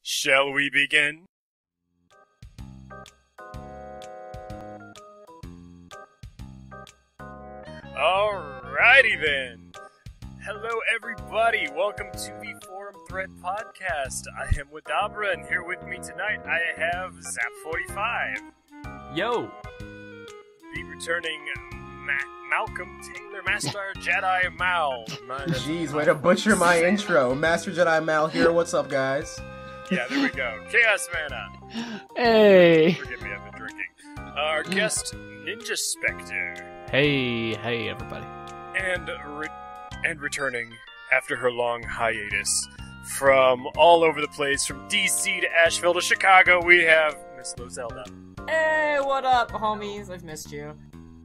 Shall we begin? Alrighty then. Hello everybody, welcome to the Forum Thread Podcast. I am Wadabra, and here with me tonight I have Zap45. Yo! The returning Malcolm Taylor, Master Jedi Mal. Jeez, way to butcher my intro. Master Jedi Mal here, what's up, guys? Yeah, there we go. Chaos Mana. Hey! Forgive me, I've been drinking. Our guest, Ninja Spectre. Hey everybody. And returning after her long hiatus from all over the place, from DC to Asheville to Chicago, we have Miss Lozelda. Hey, what up, homies? I've missed you.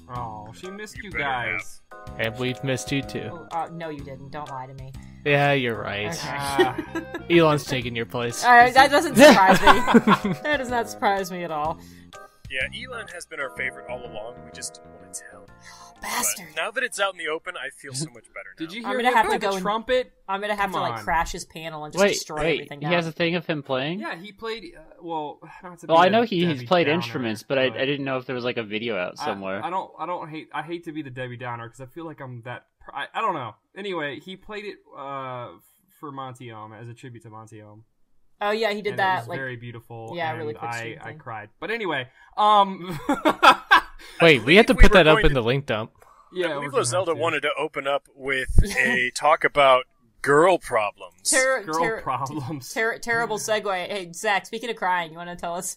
Oh, she missed you better guys. And we've missed you too. No, you didn't. Don't lie to me. Yeah, you're right. Okay. Elon's taking your place. That doesn't surprise me. That does not surprise me at all. Yeah, Ilan has been our favorite all along. We just didn't want to tell. Bastard. But now that it's out in the open, I feel so much better now. Did you I'm hear gonna have to the go trumpet? I'm gonna have Come to on. crash his panel and just destroy everything He down. has a thing of him playing? Yeah, he played. Well, not to Well, be I know a he's Debbie played Downer, instruments, but I didn't know if there was like a video out somewhere. I hate to be the Debbie Downer because I feel like I'm that. I don't know. Anyway, he played it for Monty Ohm as a tribute to Monty Ohm. Oh yeah, he did And that. It was very beautiful. yeah, and really quick I stream thing. cried. But anyway, Wait, we had to we put were that up going in to- the link dump. yeah, I believe we're gonna have Lozelda to. wanted to open up with a talk about girl problems. Girl problems. Terrible segue. Hey, Zach. Speaking of crying, you want to tell us?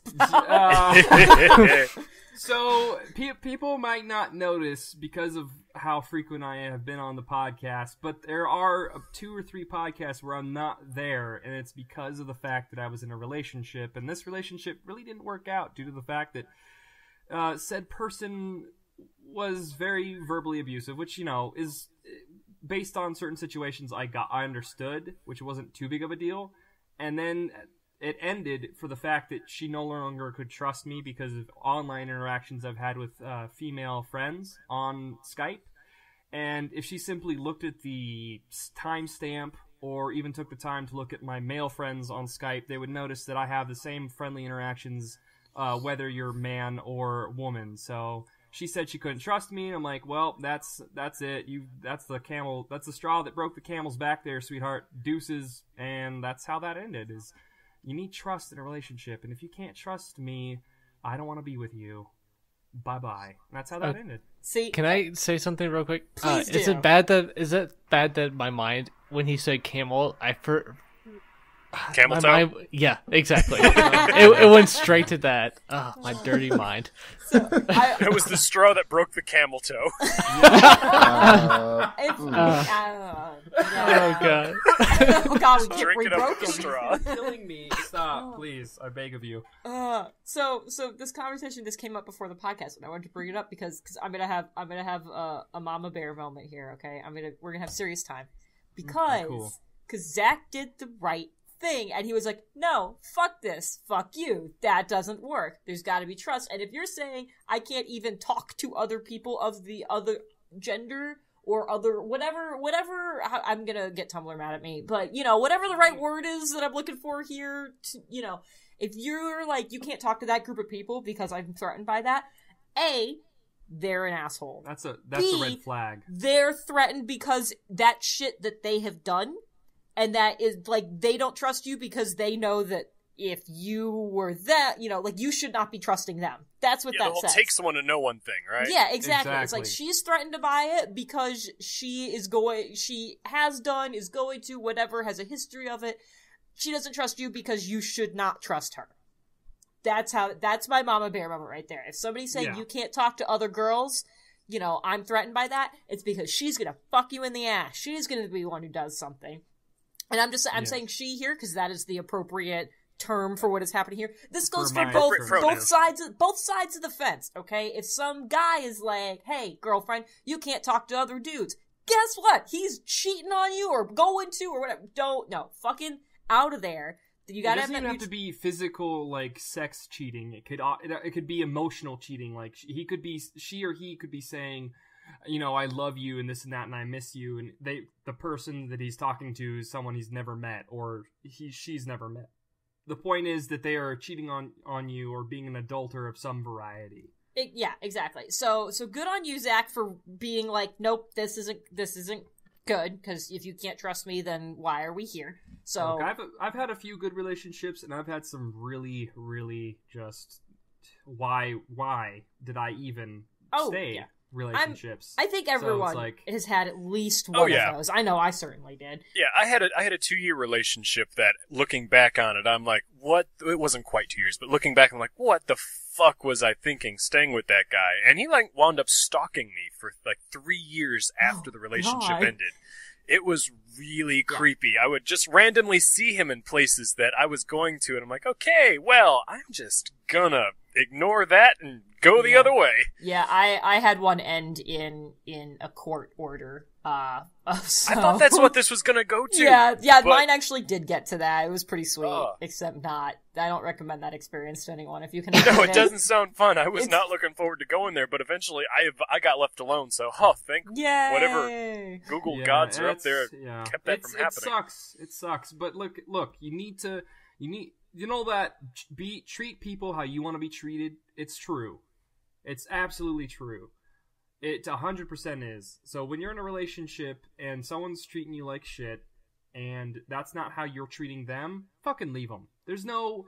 So, people might not notice because of how frequent I have been on the podcast, but there are 2 or 3 podcasts where I'm not there, and it's because of the fact that I was in a relationship, and this relationship really didn't work out due to the fact that said person was very verbally abusive, which, you know, is based on certain situations I understood, which wasn't too big of a deal, and then it ended for the fact that she no longer could trust me because of online interactions I've had with female friends on Skype. And if she simply looked at the timestamp or even took the time to look at my male friends on Skype, they would notice that I have the same friendly interactions whether you're man or woman. So she said she couldn't trust me, and I'm like, well, that's it. That's the straw that broke the camel's back there, sweetheart. Deuces. And that's how that ended, is you need trust in a relationship, and if you can't trust me, I don't want to be with you. Bye-bye. That's how that ended. See, Can I say something real quick? Please Is do. it bad that my mind, when he said camel, Camel my toe? mind, yeah, exactly. it went straight to that. Oh, my dirty mind. It was the straw that broke the camel toe. Oh god. Oh god, we Drink it up broke with the him. straw. Killing me. Stop, please. I beg of you. So this conversation came up before the podcast, and I wanted to bring it up because I'm gonna have a mama bear moment here. Okay, we're gonna have serious time because cool. Zach did the right thing, and he was like, no, fuck this, fuck you, that doesn't work. There's got to be trust. And if you're saying I can't even talk to other people of the other gender or other whatever, I'm gonna get Tumblr mad at me, but you know, whatever the right word is that I'm looking for here, you know, if you're like, you can't talk to that group of people because I'm threatened by that, A, they're an asshole. That's a B, red flag. They're threatened because that shit that they have done, and that is like, they don't trust you because they know that if you were that, you know, like, you should not be trusting them. That's what Yeah, the that whole says. take someone to know one thing, right? Yeah, exactly. It's like, Exactly. she's threatened to buy it because she has done, is going to, whatever, has a history of it. She doesn't trust you because you should not trust her. That's my mama bear moment right there. If somebody's saying you can't talk to other girls, you know, I'm threatened by that, it's because she's gonna fuck you in the ass. She's gonna be the one who does something. And I'm saying she here because that is the appropriate term for what is happening here. This goes for my both pronouns. sides of the fence, okay? If some guy is like, hey, girlfriend, you can't talk to other dudes, guess what? He's cheating on you or going to or whatever. Fucking out of there. You gotta it doesn't have even have to be physical, like sex cheating. It could be emotional cheating. Like she or he could be saying, you know, I love you and this and that and I miss you, and the person that he's talking to is someone he's never met or she's never met. the point is that they are cheating on you or being an adulterer of some variety. Yeah, exactly. So good on you, Zach, for being like, nope, this isn't good, because if you can't trust me, then why are we here? So look, I've had a few good relationships, and I've had some really, really just why did I even stay relationships? I think everyone has had at least one of those. I know I certainly did. Yeah, I had a 2-year relationship that, looking back on it, I'm like, what? It wasn't quite 2 years, but looking back, I'm like, what the fuck was I thinking staying with that guy? And he wound up stalking me for 3 years after the relationship ended. It was really creepy. I would just randomly see him in places that I was going to, and I'm like, okay, well, I'm just gonna ignore that and go the other way. Yeah, I had one end in a court order. So... I thought that's what this was gonna go to. Yeah, but... mine actually did get to that. It was pretty sweet, except not. I don't recommend that experience to anyone if you can. No, it doesn't sound fun. I was not looking forward to going there, but eventually I got left alone. So, whatever Google gods are up there kept that from happening. It sucks. But look, you need that treat people how you want to be treated. It's true. It's absolutely true. It 100% is. So when you're in a relationship and someone's treating you like shit, and that's not how you're treating them, fucking leave them. There's no,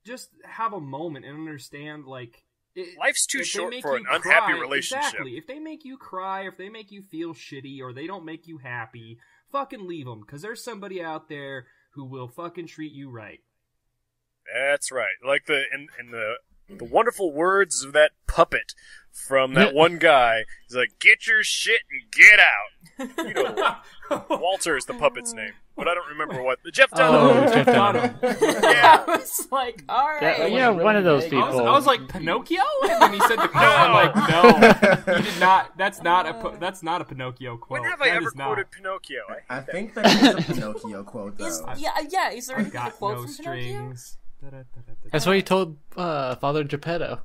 just have a moment and understand, life's too short for an unhappy relationship. Exactly. If they make you cry, or if they make you feel shitty, or they don't make you happy, fucking leave them, because there's somebody out there who will fucking treat you right. That's right. Like the wonderful words of that puppet from that one guy. He's like, "Get your shit and get out." You know, Walter is the puppet's name, but I don't remember what. Jeff Dunham. Jeff Dunham. Yeah, I was like, all right. One of those people. I was like, Pinocchio, and then he said the quote. I'm like, no, he did not. That's not a Pinocchio quote. When have I ever quoted Pinocchio? I think that is a Pinocchio quote, though. Is there any quote from Pinocchio? That's what he told Father Geppetto,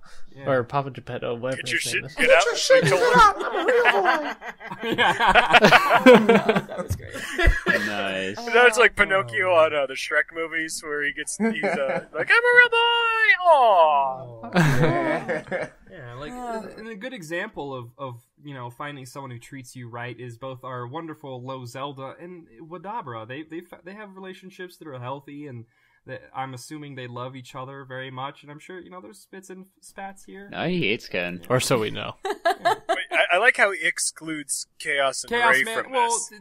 or Papa Geppetto, whatever Get your his shit, name is. get out. Your shit, get out. I'm a real boy. That was great. Nice. That's like Pinocchio on the Shrek movies, where he's like, "I'm a real boy." Aww. And a good example of finding someone who treats you right is both our wonderful Lo Zelda and Wadabra. They have relationships that are healthy, and I'm assuming they love each other very much, and I'm sure, there's spits and spats here. No, he hates Ken. Or so we know. Wait, I like how he excludes Chaos and Ray from this.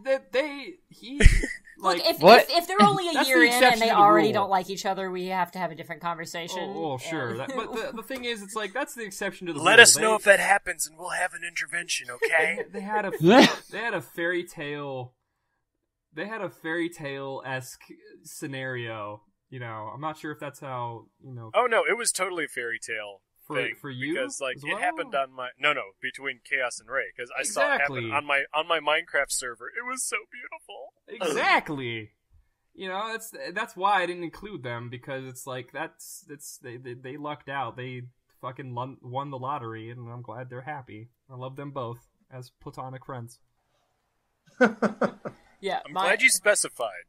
Look, if they're only a year in and they already don't like each other, we have to have a different conversation. Oh, sure. But the thing is, it's like, that's the exception to the rule. Let us know if that happens, and we'll have an intervention, okay? They had a fairy tale. They had a fairy tale-esque scenario. I'm not sure if that's how, Oh, no, it was totally a fairy tale thing. For you? Because, well? it happened on my... No, between Chaos and Ray. Because I saw it happen on my Minecraft server. It was so beautiful. Exactly. That's why I didn't include them, because it's like, they lucked out. They fucking won the lottery, and I'm glad they're happy. I love them both as platonic friends. Yeah, I'm glad you specified.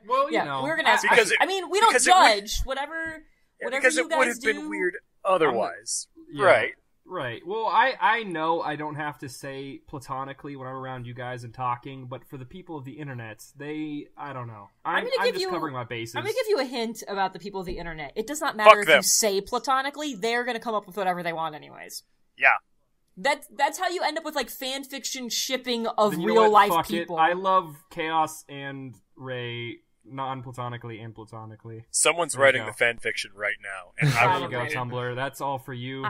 Well, we're gonna. We don't judge whatever you guys do. Because it would have been weird otherwise, right? Right. Well, I know I don't have to say platonically when I'm around you guys and talking, but for the people of the internet, I don't know. I'm just covering my bases. I'm gonna give you a hint about the people of the internet. It does not matter if you say platonically; they're gonna come up with whatever they want, anyways. Yeah. That's how you end up with fan fiction shipping of real life people. I love Chaos and Ray non-platonically and platonically. Someone's writing the fan fiction right now, and there you go, Tumblr. That's all for you.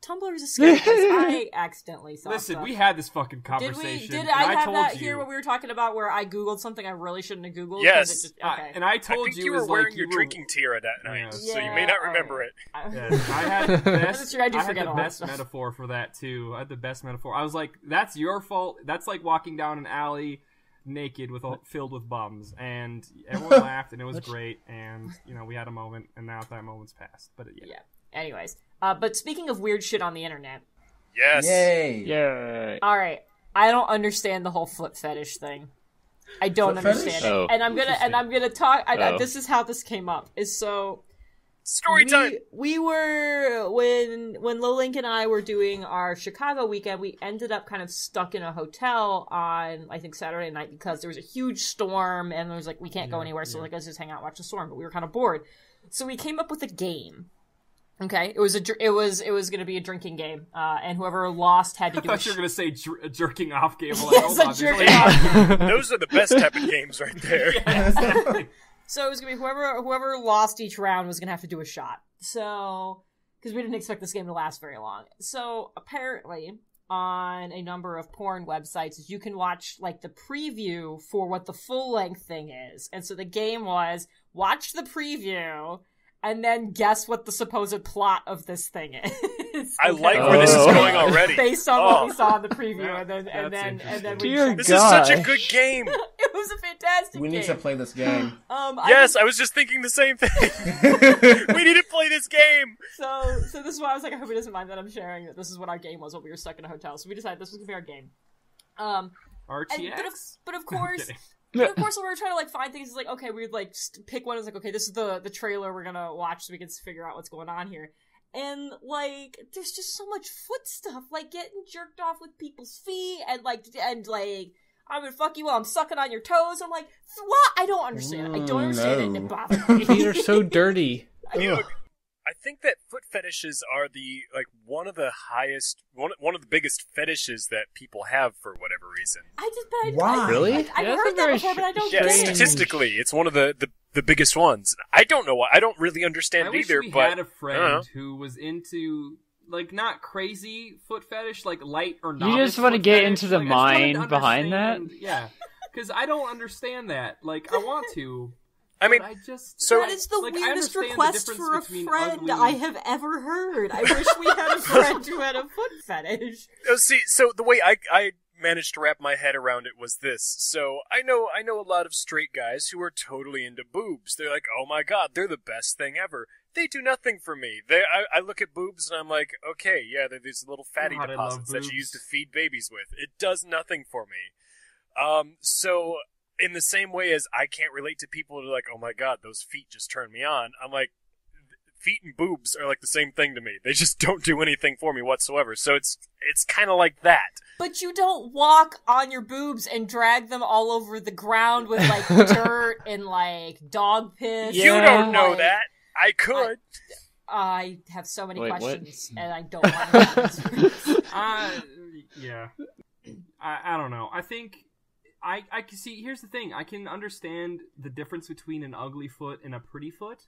Tumblr is a scary place. I accidentally saw Listen, stuff. we had this fucking conversation. Did I have that here when we were talking about where I Googled something I really shouldn't have Googled? Yes. Okay. And I told you was wearing your drinking tiara that night, so you may not remember it. Yes, I had the best, I had the best metaphor for that, too. I had the best metaphor. I was like, that's your fault. That's like walking down an alley naked filled with bums, and everyone laughed, and it was great, and we had a moment, and now that moment's passed. But yeah. Anyways, but speaking of weird shit on the internet, yes, yay, yay! All right, I don't understand the whole foot fetish thing. I don't Foot understand fetish? it. Oh, And I'm gonna talk. Oh. This is how this came up. Is so. Story time. We were when Lolink and I were doing our Chicago weekend. We ended up kind of stuck in a hotel on I think Saturday night because there was a huge storm and there was like we can't go anywhere. So like let's just hang out, watch the storm. But we were kind of bored, so we came up with a game. Okay, it was going to be a drinking game, and whoever lost had to do. I thought you were going to say a jerking off game. Like, Yes, hold a on, jerking there's off. Those are the best type of games right there. Yeah, exactly. So it was gonna be whoever lost each round was gonna have to do a shot. So because we didn't expect this game to last very long. So apparently on a number of porn websites you can watch like the preview for what the full length thing is. And so the game was watch the preview and then guess what the supposed plot of this thing is. I like where this is going already. Based on what we saw in the preview, and then That's we Dear checked. This is such a Gosh. good game. It was a fantastic We game. need to play this game. Yes, I was just thinking the same thing. We need to play this game. So this is why I was like, I hope he doesn't mind that I'm sharing that this is what our game was when we were stuck in a hotel. So we decided this was gonna be our game. RTX? But of I'm course, kidding. when we were trying to like find things. It's like okay, we'd like pick one. It's like okay, this is the trailer we're gonna watch so we can figure out what's going on here. And like, there's just so much foot stuff, like getting jerked off with people's feet, and like I'm gonna fuck you while I'm sucking on your toes. I'm like, what? I don't understand. I don't understand it, and it no. bothers me. Feet are so dirty. You know, I think that foot fetishes are one of the highest, one of the biggest fetishes that people have for whatever reason. Why? Really? I've Yeah, that's heard a that very before, but I don't Yeah, get it. statistically, it's one of the biggest ones. I don't know why. I don't really understand I it wish either. we But had a I don't know. friend who was into, like, not crazy foot fetish, like light or novice. You just want to foot get fetish. into the Like, I just wanted to mind behind that? understand- Yeah, because I don't understand that. Like, I want to. I mean, but I just so- That is the like, I weirdest understand the request difference for a between friend ugly- I have ever heard. I wish we had a friend who had a foot fetish. see, so the way I managed to wrap my head around it was this. So I know a lot of straight guys who are totally into boobs. They're like, oh my god, they're the best thing ever. They do nothing for me. I look at boobs and I'm like, okay, yeah, they're these little fatty God, I love deposits that you boobs. use to feed babies with. It does nothing for me. So in the same way as I can't relate to people who are like, oh my god, those feet just turn me on. I'm like, feet and boobs are like the same thing to me. They just don't do anything for me whatsoever. So it's kind of like that. But you don't walk on your boobs and drag them all over the ground with like dirt and like dog piss. You Yeah. don't know Like, that. I could. I have so many Wait, what? questions and I don't want to answer. Yeah. I don't know. I think I can see. Here's the thing. I can understand the difference between an ugly foot and a pretty foot,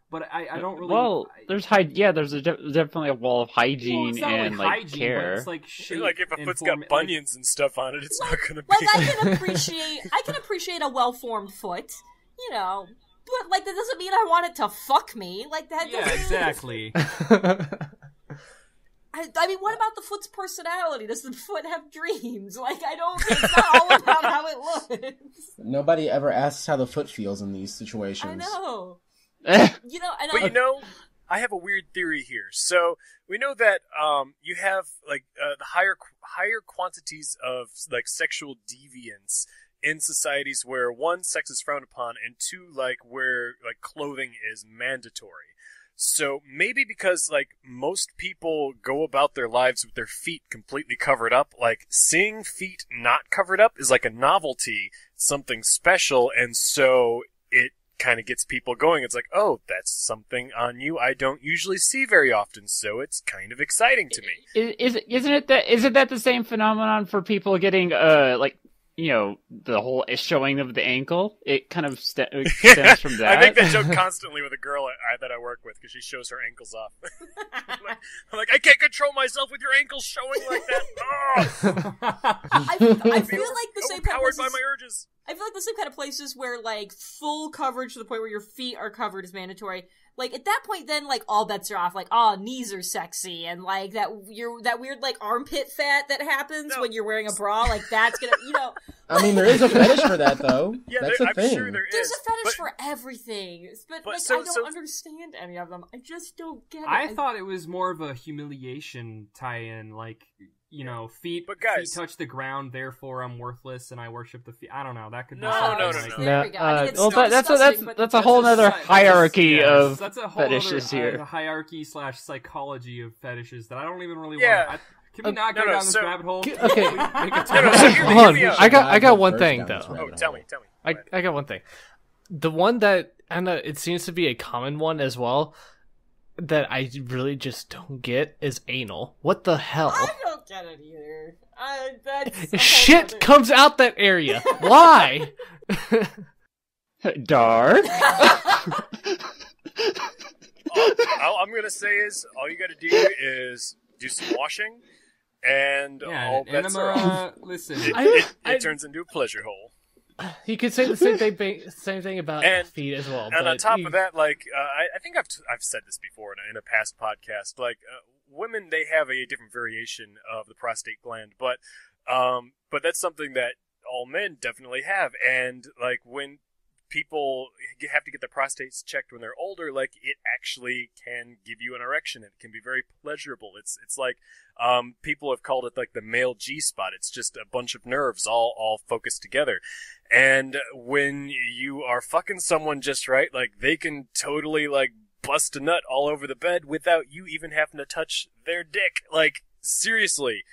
but I don't really. Well, there's definitely a wall of hygiene it's not and really like hygiene, care. but it's like shape Like if a and foot's form- got bunions and stuff on it, it's not gonna be. Like I can appreciate a well-formed foot, you know, but like that doesn't mean I want it to fuck me. Like that. Yeah, doesn't- exactly. I mean, what about the foot's personality? Does the foot have dreams? Like, I don't. It's not all about how it looks. Nobody ever asks how the foot feels in these I situations. know. You know, and But you know, I have a weird theory here. So we know that you have like the higher quantities of like sexual deviance in societies where one, sex is frowned upon, and two, like where like clothing is mandatory. So maybe because like most people go about their lives with their feet completely covered up, like seeing feet not covered up is like a novelty, something special, and so it kind of gets people going. It's like, oh, that's something on you I don't usually see very often, so it's kind of exciting to me. Isn't that the same phenomenon for people getting like, you know, the whole showing of the ankle? It kind of stems from that. I make that joke constantly with a girl that I work with because she shows her ankles off. I'm like, I can't control myself with your ankles showing like that. Oh, I feel like the same kind of overpowered by places. my urges. I feel like the same kind of places where like full coverage to the point where your feet are covered is mandatory. Like at that point, then like all bets are off. Like, oh, knees are sexy, and like that weird like armpit fat that happens when you're wearing a bra. Like that's gonna, you know. I mean, there is a fetish for that, though. Yeah, That's a I'm thing. sure there is. There's a fetish but- for everything, but like so- I don't so- understand any of them. I just don't get it. I thought it was more of a humiliation tie-in, like, feet, But guys- feet touch the ground, therefore I'm worthless and I worship the feet. I don't know. That could be No, something no, like- no. There we go. I mean, it's well, still that's disgusting, but a whole That's other a- hierarchy yes, of that's a whole fetishes other, here. Hierarchy / psychology of fetishes that I don't even really Yeah. want. Can we not go no, down this so- rabbit hole? Okay. Can we make a No, topic? so hear me Hold on. out. I got one First thing down this though. rabbit Oh, tell hole. me. I got one thing. The one that I know it seems to be a common one as well that I really just don't get is anal. What the hell? I don't get it either. That's a whole Shit other- comes out that area. Why? Dark. All I'm gonna say is, all you gotta do is do some washing, and Yeah, all bets are off. enema. Listen, It turns into a pleasure hole. You could say the same thing about And- feet as well. And but on top of that, like I think I've said this before in a past podcast. Like women, they have a different variation of the prostate gland, but that's something that all men definitely have. And like when people have to get their prostates checked when they're older, like it actually can give you an erection. It can be very pleasurable. It's like people have called it like the male G spot. It's just a bunch of nerves all focused together. And when you are fucking someone just right, like they can totally like bust a nut all over the bed without you even having to touch their dick. Like seriously,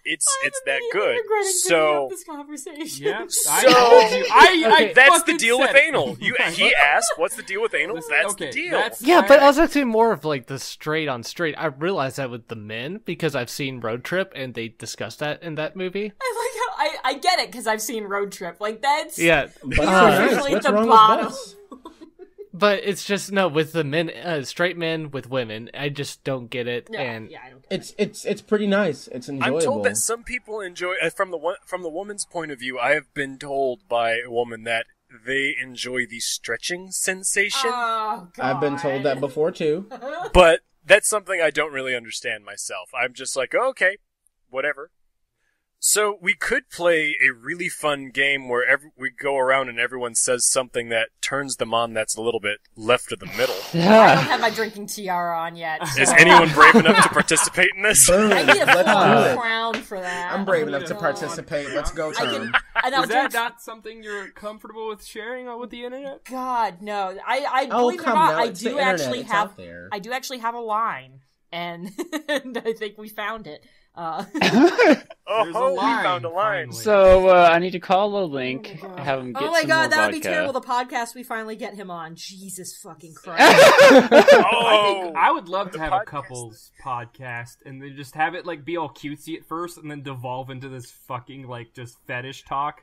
it's that good. regretting bringing So up this conversation. yeah. So- I that's the fucking deal with said it. anal. He asked, "What's the deal with anal?" Listen, That's okay, the deal. that's- yeah, but I was actually more of like the straight on straight. I realized that with the men because I've seen Road Trip and they discussed that in that movie. I like how I get it because I've seen Road Trip. Like that's Yeah, Butts Uh, are nice. usually What's the wrong bottom. with butts? but it's just no with the men, straight men with women. I just don't get it. No, and yeah, I don't get It's pretty nice. It's enjoyable. I'm told that some people enjoy from the woman's point of view. I have been told by a woman that they enjoy the stretching sensation, Oh, God. I've been told that before too. but that's something I don't really understand myself. I'm just like, oh, okay, whatever. So we could play a really fun game where we go around and everyone says something that turns them on that's a little bit left of the middle. I don't Yeah. have my drinking tiara on yet. So Is anyone brave enough to participate in this? Boom. I need a Let's full do it. crown for that. I'm brave enough to God. participate. Let's go, I Tom. can, and I'll Is that do not something you're comfortable with sharing with the internet? God, no. I Oh, believe it or come not, now. I It's the do internet. actually It's have. out there. I do actually have a line, and, and I think we found it. Oh, There's a we line, found a line. finally. So I need to call the link, God. have him get Oh my some God, more that would be vodka. terrible. The podcast we finally get him on. Jesus fucking Christ. Oh, I would love to have a podcast. couples podcast and then just have it like be all cutesy at first and then devolve into this fucking like just fetish talk.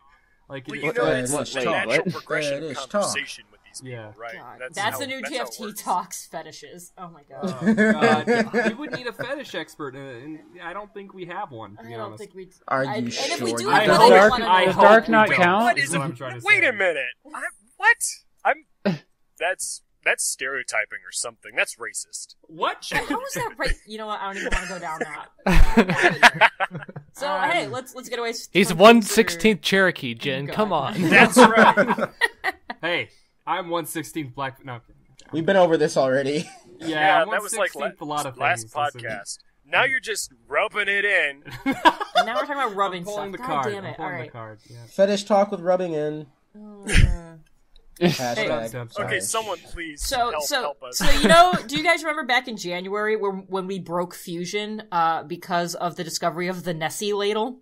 Like well, it- you know, Fetish it's talk. a natural What? progression Fetish of talk. conversation with these people, Yeah. right? God, That's that's how- the new that's how it TFT works. talks fetishes. Oh my God. Oh, God. We would need a fetish expert, and I don't think we have one. To I be don't honest. think we. Are you and if we sure do you have don't? one, I Dark- want to I know. hope Dark we not don't. count? What is is? what I'm trying to Wait say. a minute. What? That's stereotyping or something. That's racist. What? How was that right? You know what? I don't even want to go down that. So hey, let's get away. He's from 1/16th Cherokee, Jen. God. Come on. That's right. Hey, I'm 1/16th black. No. We've been over this already. Yeah, I'm that was like 1/16th a lot of last things. Listen. podcast. Now you're just rubbing it in. And now we're talking about rubbing I'm pulling stuff. the God card. damn I'm it! pulling All the right. card. Yeah. Fetish talk with rubbing in. Hashtag. Hey. Okay, fetish. someone please So help us. so you know, do you guys remember back in January when we broke Fusion because of the discovery of the Nessie ladle?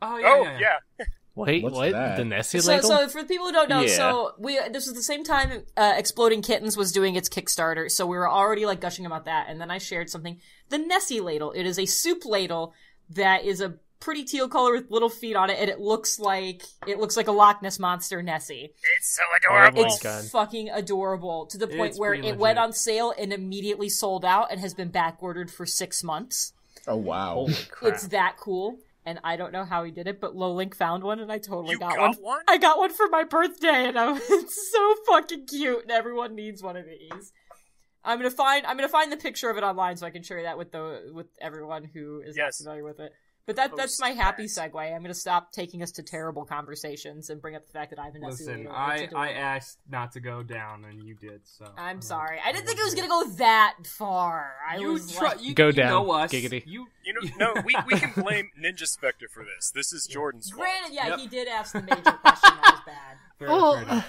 Oh yeah. Oh yeah. yeah. Wait, What's what? that? The Nessie So, ladle? so for the people who don't know, Yeah. so this was the same time Exploding Kittens was doing its Kickstarter, so we were already like gushing about that, and then I shared something. The Nessie ladle. It is a soup ladle that is a pretty teal color with little feet on it, and it looks like a Loch Ness monster Nessie. It's so adorable. Oh my It's God. fucking adorable to the point It's where pretty it went legit. on sale and immediately sold out and has been back ordered for 6 months. Oh wow. Holy crap. It's that cool, and I don't know how he did it, but Lolink found one, and I totally You got got one. one? I got one for my birthday, and it's so fucking cute, and everyone needs one of these. I'm gonna find the picture of it online so I can share that with everyone who is not Yes. familiar with it. But that's my happy segue. I'm going to stop taking us to terrible conversations and bring up the fact that I've Listen, I asked not to go down, and you did. So I'm sorry. I didn't think it was going to go that far. You go down. Know us. Giggity. We can blame Ninja Spectre for this. This is Jordan's fault. Granted, he did ask the major question. That was bad. Well,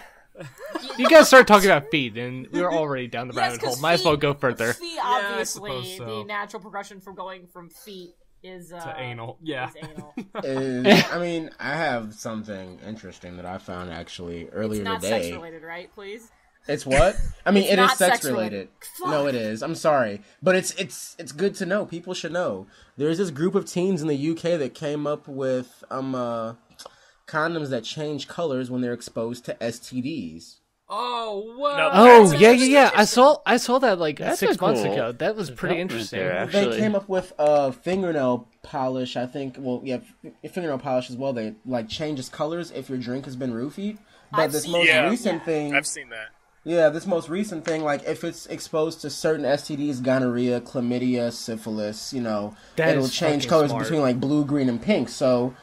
you guys start talking about feet, and we're already down the rabbit hole. Might as well go further. Feet, obviously, I suppose so. the natural progression from going from feet is to anal. Yeah. Is anal. I mean, I have something interesting that I found actually earlier It's not today. sex related, right? Please. It's what? I mean, It's it is not sex sex related. related. No, it is. I'm sorry, but it's good to know. People should know. There's this group of teens in the UK that came up with condoms that change colors when they're exposed to STDs. Oh, what? No, Oh, yeah. I saw that like That's 6 months cool ago. That was pretty development interesting. there, actually. They came up with fingernail polish, I think. Well, yeah, fingernail polish as well. They like changes colors if your drink has been roofied. But I've this seen most that. recent thing, I've seen that. yeah, this most recent thing, like if it's exposed to certain STDs, gonorrhea, chlamydia, syphilis, That it'll is change fucking colors smart. between like blue, green, and pink. So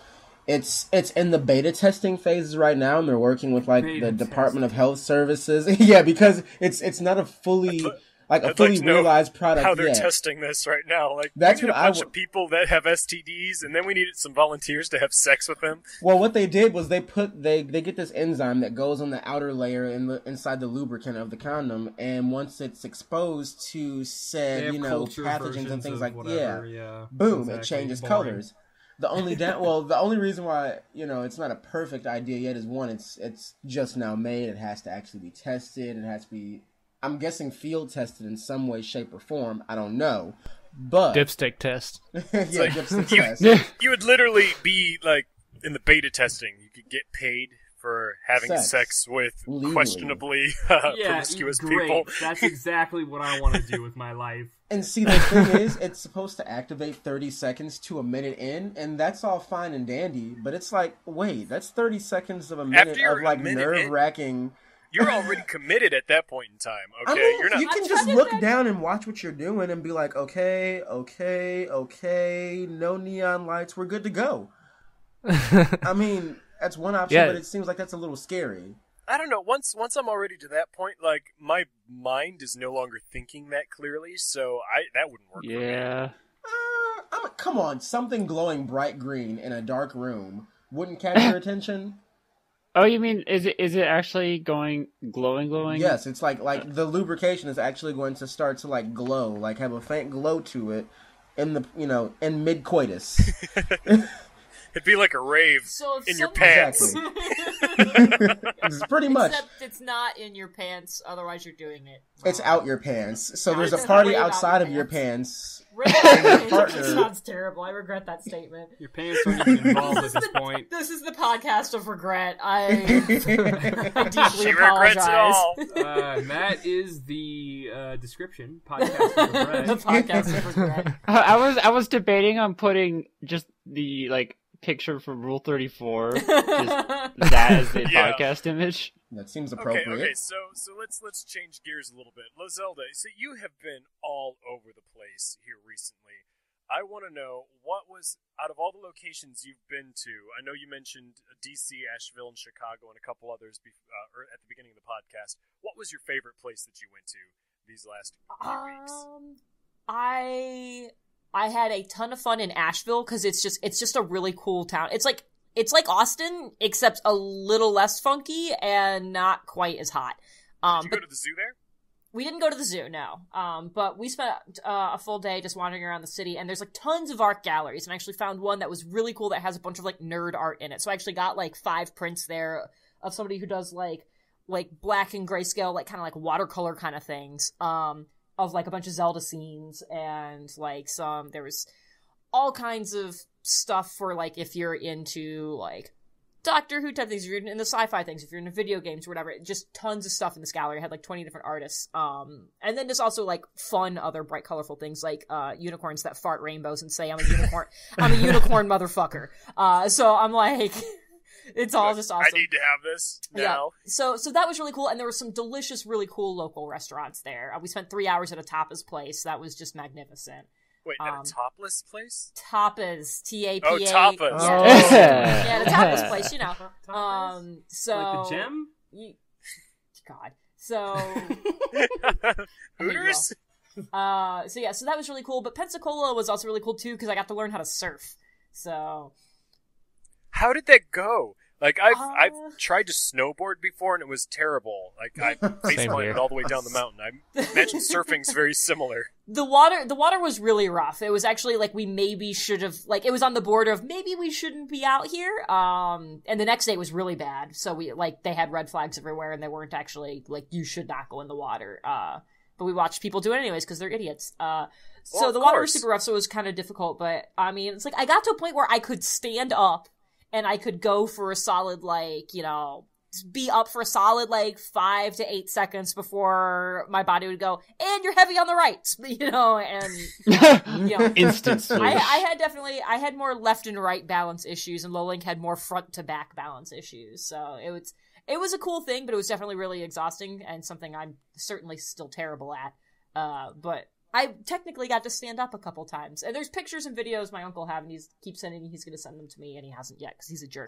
it's in the beta testing phases right now, and they're working with like Beta the Department of Health Services. Yeah, because it's not a fully I'd like to know realized product how they're yet. testing this right now. Like, That's we need what a I bunch w- of people that have STDs, and then we needed some volunteers to have sex with them. Well, what they did was they get this enzyme that goes on the outer layer inside the lubricant of the condom, and once it's exposed to They said have culture pathogens versions and things of like whatever, yeah. boom, it Exactly. changes Boring. colors. The only reason why it's not a perfect idea yet is one, it's just now made. It has to actually be tested. It has to be, I'm guessing, field tested in some way, shape, or form. I don't know, but Dipstick test. dipstick test. You would literally be, like, in the beta testing. You could get paid for having sex with Legally. questionably promiscuous great. people. That's exactly what I want to do with my life. And see, the thing is, it's supposed to activate 30 seconds to a minute in, and that's all fine and dandy, but it's like, wait, that's 30 seconds of a minute After you're of, like, a minute in, nerve-wracking... You're already committed at that point in time, okay? I mean, You're not. you can just look down and watch what you're doing and be like, okay, no neon lights, we're good to go. I mean, that's one option, Yeah. but it seems like that's a little scary. I don't know. Once I'm already to that point, like, my mind is no longer thinking that clearly, so that wouldn't work for me. Yeah. Come on, something glowing bright green in a dark room wouldn't catch your attention? Oh, you mean is it actually going glowing? Yes, it's like the lubrication is actually going to start to like glow, like have a faint glow to it in the in mid coitus. It'd be like a rave So if in your someone- pants. It's pretty much. Except it's not in your pants, otherwise you're doing it. It's out your pants. So there's a It's party way out outside your of your pants. pants. It sounds terrible. I regret that statement. Your pants aren't even involved at this point. This is the podcast of regret. I deeply She apologize. regrets it all. That is the description. Podcast of regret. The podcast of regret. I was debating on putting just the picture from Rule 34, just that as the Yeah. podcast image. That seems appropriate. Okay. So let's change gears a little bit. Zelda, so you have been all over the place here recently. I want to know, what was, out of all the locations you've been to, I know you mentioned DC, Asheville, and Chicago, and a couple others or at the beginning of the podcast. What was your favorite place that you went to these last few weeks? I had a ton of fun in Asheville because it's just a really cool town. It's like Austin, except a little less funky and not quite as hot. Did you go to the zoo there? We didn't go to the zoo, no. But we spent a full day just wandering around the city, and there's tons of art galleries, and I actually found one that was really cool that has a bunch of nerd art in it. So I actually got 5 prints there of somebody who does like black and grayscale, kind of watercolor kind of things, of a bunch of Zelda scenes, and there was all kinds of stuff for if you're into Doctor Who type things, if you're into sci-fi things, if you're into video games or whatever, just tons of stuff in this gallery. I had 20 different artists. And then there's also fun other bright colorful things unicorns that fart rainbows and say I'm a unicorn. I'm a unicorn motherfucker. So I'm it's all just awesome. I need to have this now. Yeah. So that was really cool, and there were some delicious, really cool local restaurants there. We spent 3 hours at a tapas place. That was just magnificent. Wait, at a topless place? Tapas, T-A-P-A. Oh, tapas. Yeah, Oh. yeah, the tapas place, you know. So Like the gem? God. So Hooters? so that was really cool. But Pensacola was also really cool too because I got to learn how to surf. So How did that go? Like, I've tried to snowboard before, and it was terrible. Like, I faceplanted all the way down the mountain. I imagine surfing's very similar. The water was really rough. It was actually like we maybe should have, like, it was on the border of maybe we shouldn't be out here. And the next day was really bad. So they had red flags everywhere, and they weren't actually, like, you should not go in the water. But we watched people do it anyways because they're idiots. So the water was super rough, so it was kind of difficult. But, I mean, it's like I got to a point where I could stand up and I could go for a solid, like, you know, be up for a solid, like, 5 to 8 seconds before my body would go, and you're heavy on the right, you know, and, you know. Instant switch. I had more left and right balance issues, and Lowlink had more front to back balance issues, so it was a cool thing, but it was definitely really exhausting, and something I'm certainly still terrible at, but I technically got to stand up a couple times. And there's pictures and videos my uncle have, and he keeps saying he's going to send them to me, and he hasn't yet, because he's a jerk.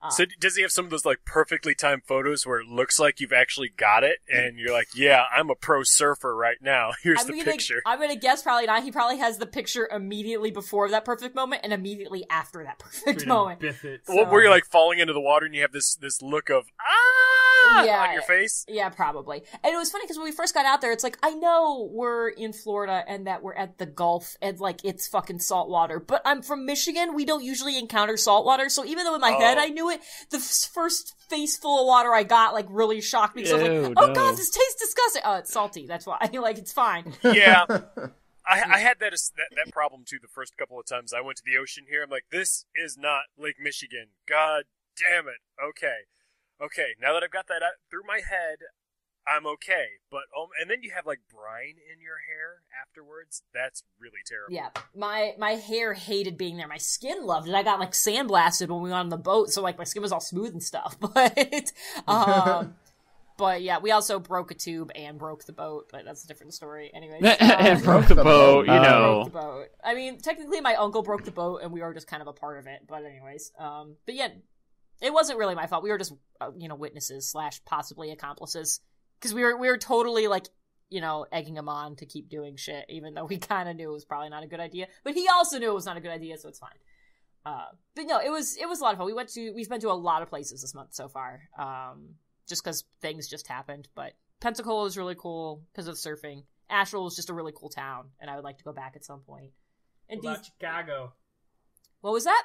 So does he have some of those, like, perfectly timed photos where it looks like you've actually got it, and you're like, yeah, I'm a pro surfer right now. Here's the picture. I'm going to guess probably not. He probably has the picture immediately before that perfect moment, and immediately after that perfect moment. Biff it. Where you're, like, falling into the water, and you have this look of, on your face? Yeah, probably. And it was funny because when we first got out there, it's like, I know we're in Florida and that we're at the Gulf and, like, it's fucking salt water, but I'm from Michigan. We don't usually encounter salt water, so even though in my head I knew it, the first face full of water I got, like, really shocked me because I was like, oh god, this tastes disgusting. Oh, it's salty, that's why. Like, it's fine. Yeah. I had that problem, too, the first couple of times I went to the ocean here. I'm like, this is not Lake Michigan. God damn it. Okay, now that I've got that out through my head, I'm okay. But and then you have, like, brine in your hair afterwards. That's really terrible. Yeah, my hair hated being there. My skin loved it. I got, like, sandblasted when we went on the boat, so, like, my skin was all smooth and stuff. But yeah, we also broke a tube and broke the boat, but that's a different story. Anyways, and broke the boat, you know. Broke the boat. I mean, technically, my uncle broke the boat, and we were just kind of a part of it. But anyways, but yeah. It wasn't really my fault. We were just, witnesses / possibly accomplices. Because we were totally, like, egging him on to keep doing shit, even though we kind of knew it was probably not a good idea. But he also knew it was not a good idea, so it's fine. But no, it was a lot of fun. We've been to a lot of places this month so far. Just because things just happened. But Pensacola is really cool because of surfing. Asheville is just a really cool town, and I would like to go back at some point. And what about Chicago? What was that?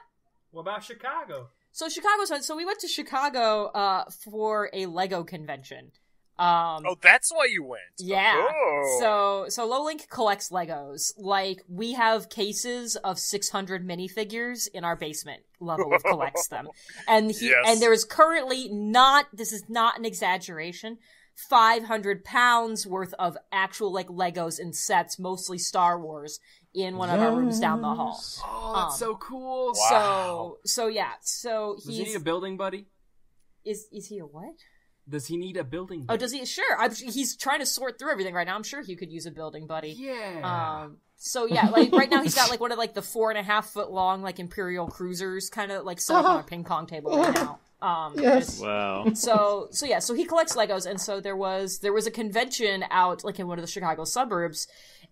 What about Chicago? So Chicago's fun. So we went to Chicago for a Lego convention. That's why you went. Yeah. Oh. So Lowlink collects Legos. Like, we have cases of 600 minifigures in our basement. Level collects them. And and there is currently this is not an exaggeration, 500 pounds worth of actual, like, Legos and sets, mostly Star Wars, in one of our rooms down the hall. Oh, that's so cool. Wow. So yeah. So does he need a building buddy? Is he a what? Does he need a building buddy? Oh, does he? Sure. He's trying to sort through everything right now. I'm sure he could use a building buddy. Yeah. So yeah, like, right now he's got, like, one of, like, the 4.5 foot long, like, Imperial cruisers kind of, like, set up on a ping pong table right now. Yes. Wow. So he collects Legos, and so there was a convention out, like, in one of the Chicago suburbs,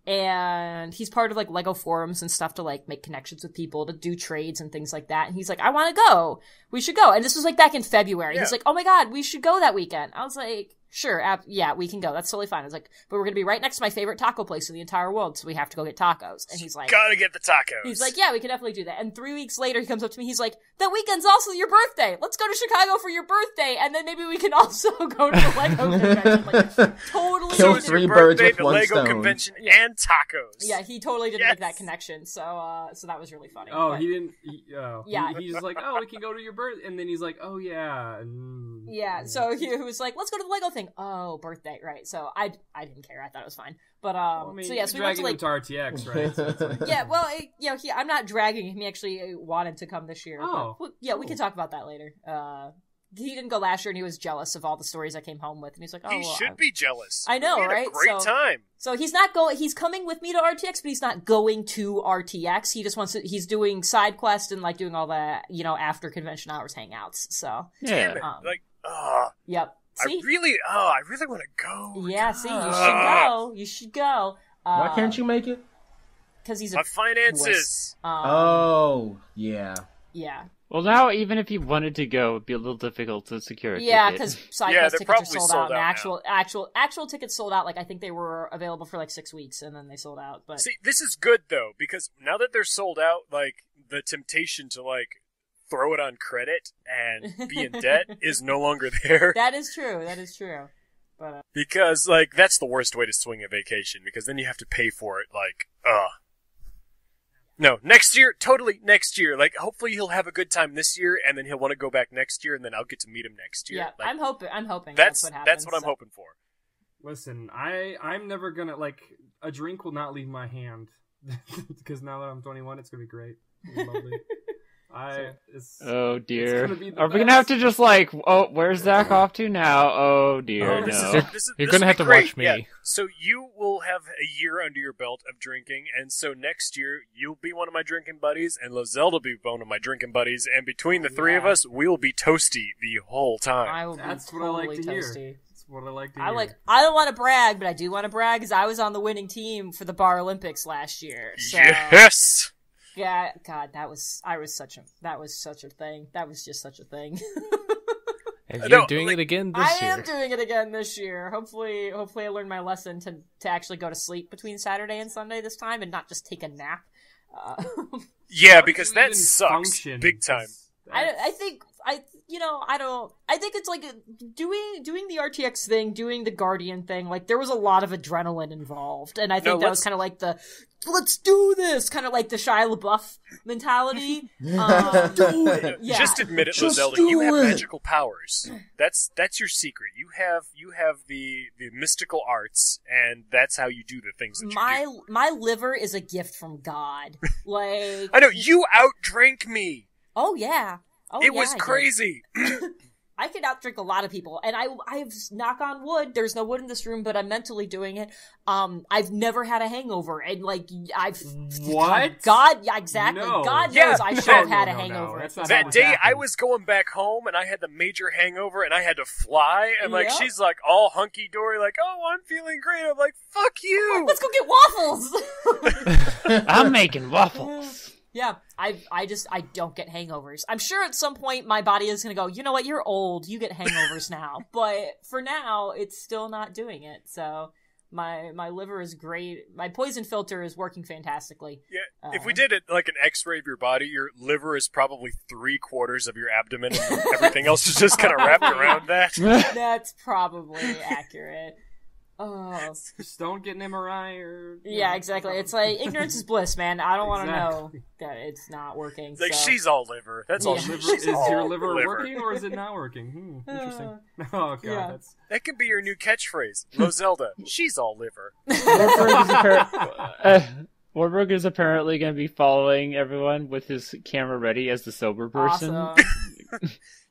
and he's part of, like, Lego forums and stuff to, like, make connections with people, to do trades and things like that, and he's like, I want to go. We should go. And this was, like, back in February. Yeah. He's like, oh my god, we should go that weekend. I was like, sure, yeah, we can go. That's totally fine. I was like, but we're going to be right next to my favorite taco place in the entire world, so we have to go get tacos. And he's like, gotta get the tacos. He's like, yeah, we can definitely do that. And 3 weeks later, he comes up to me, he's like, that weekend's also your birthday. Let's go to Chicago for your birthday, and then maybe we can also go to the Lego convention. Like, totally. Kill didn't- 3 birds with the one Lego stone. convention Yeah. and tacos. Yeah, he totally didn't make that connection, so that was really funny. Oh, but, he didn't. Yeah. He's like, oh, we can go to your birth, and then he's like, oh yeah. Yeah, so he was like, let's go to the Lego thing. Oh, birthday, right. So I didn't care. I thought it was fine. But, I mean, so yeah, so we went to, like, to RTX, right? So it's like, yeah, well, I'm not dragging him. He actually wanted to come this year. Oh, but, we can talk about that later. he didn't go last year, and he was jealous of all the stories I came home with, and he's like, "Oh, he should be jealous. I know, we had right? A great time. So he's not going. He's coming with me to RTX, but he's not going to RTX. He just wants to. He's doing side quests and like doing all the after convention hours hangouts. So Damn it. Yep. See? I really want to go. Yeah. See, you should go. You should go. Why can't you make it? Because he's my finances. Oh, yeah. Yeah. Well, now even if you wanted to go, it'd be a little difficult to secure a Yeah, ticket. because side quest tickets are sold out, and now. actual tickets sold out. Like I think they were available for like 6 weeks, and then they sold out. But see, this is good though, because now that they're sold out, like the temptation to like throw it on credit and be in debt is no longer there. That is true. That is true. But because like that's the worst way to swing a vacation, because then you have to pay for it. Like, no, next year, totally next year. Like, hopefully he'll have a good time this year, and then he'll want to go back next year, and then I'll get to meet him next year. Yeah, like, I'm hoping that's what happens. That's what I'm hoping for. Listen, I'm never gonna a drink will not leave my hand because now that I'm 21, it's gonna be great. It's lovely. Oh dear. Are we gonna have to just where's Zach off to now? Oh dear, no. You're gonna have to watch me. Yeah. So you will have a year under your belt of drinking, and so next year you'll be one of my drinking buddies, and Lozelle will be one of my drinking buddies, and between the three of us, we'll be toasty the whole time. I will That's be what I like totally to hear. toasty. That's what I like to hear. I don't want to brag, but I do want to brag because I was on the winning team for the Bar Olympics last year. So. Yes. Yeah, God, that was such a thing. That was just such a thing. And you're doing it again this year. I am doing it again this year. Hopefully I learned my lesson to actually go to sleep between Saturday and Sunday this time and not just take a nap. Yeah, because that sucks big time. I think it's like doing the RTX thing, doing the Guardian thing, like there was a lot of adrenaline involved, and I think that was kind of like the let's do this, kind of like the Shia LaBeouf mentality. Do it. Yeah. Just admit it, Zelda. You have magical powers. That's your secret. You have the mystical arts, and that's how you do the things that you do. My liver is a gift from God. Like I know you outdrank me. Oh yeah. It was crazy. I could outdrink a lot of people, and I've knock on wood. There's no wood in this room, but I'm mentally doing it. I've never had a hangover, and like what? God, yeah, exactly. No. God knows I should have had a hangover. That day, I was going back home, and I had the major hangover, and I had to fly, and like she's like all hunky dory, like, oh, I'm feeling great. I'm like, fuck you. Let's go get waffles. I'm making waffles. Yeah, I don't get hangovers. I'm sure at some point my body is going to go, you know what, you're old, you get hangovers now. But for now, it's still not doing it. So my liver is great. My poison filter is working fantastically. Yeah, if we did it like an x-ray of your body, your liver is probably 3/4 of your abdomen, and everything else is just kind of wrapped around that. That's probably accurate. Oh, just don't get an MRI or... Yeah, exactly. It's like, ignorance is bliss, man. I don't want to know that it's not working. It's like, she's all liver. That's all. Is your liver working, or is it not working? Interesting. Oh, God, that could be your new catchphrase. Zelda, she's all liver. Warburg is apparently going to be following everyone with his camera ready as the sober person. Awesome.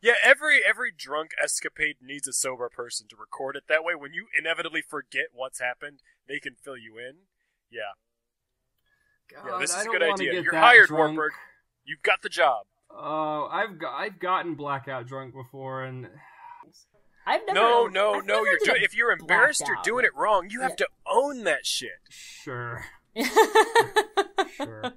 Yeah, every drunk escapade needs a sober person to record it. That way, when you inevitably forget what's happened, they can fill you in. Yeah. God, this is I a good don't idea. get You're that hired, drunk. Warburg. You've got the job. Oh, I've gotten blackout drunk before, and I've never. No. If you're embarrassed, you're doing it wrong. You have to own that shit. Sure. Sure.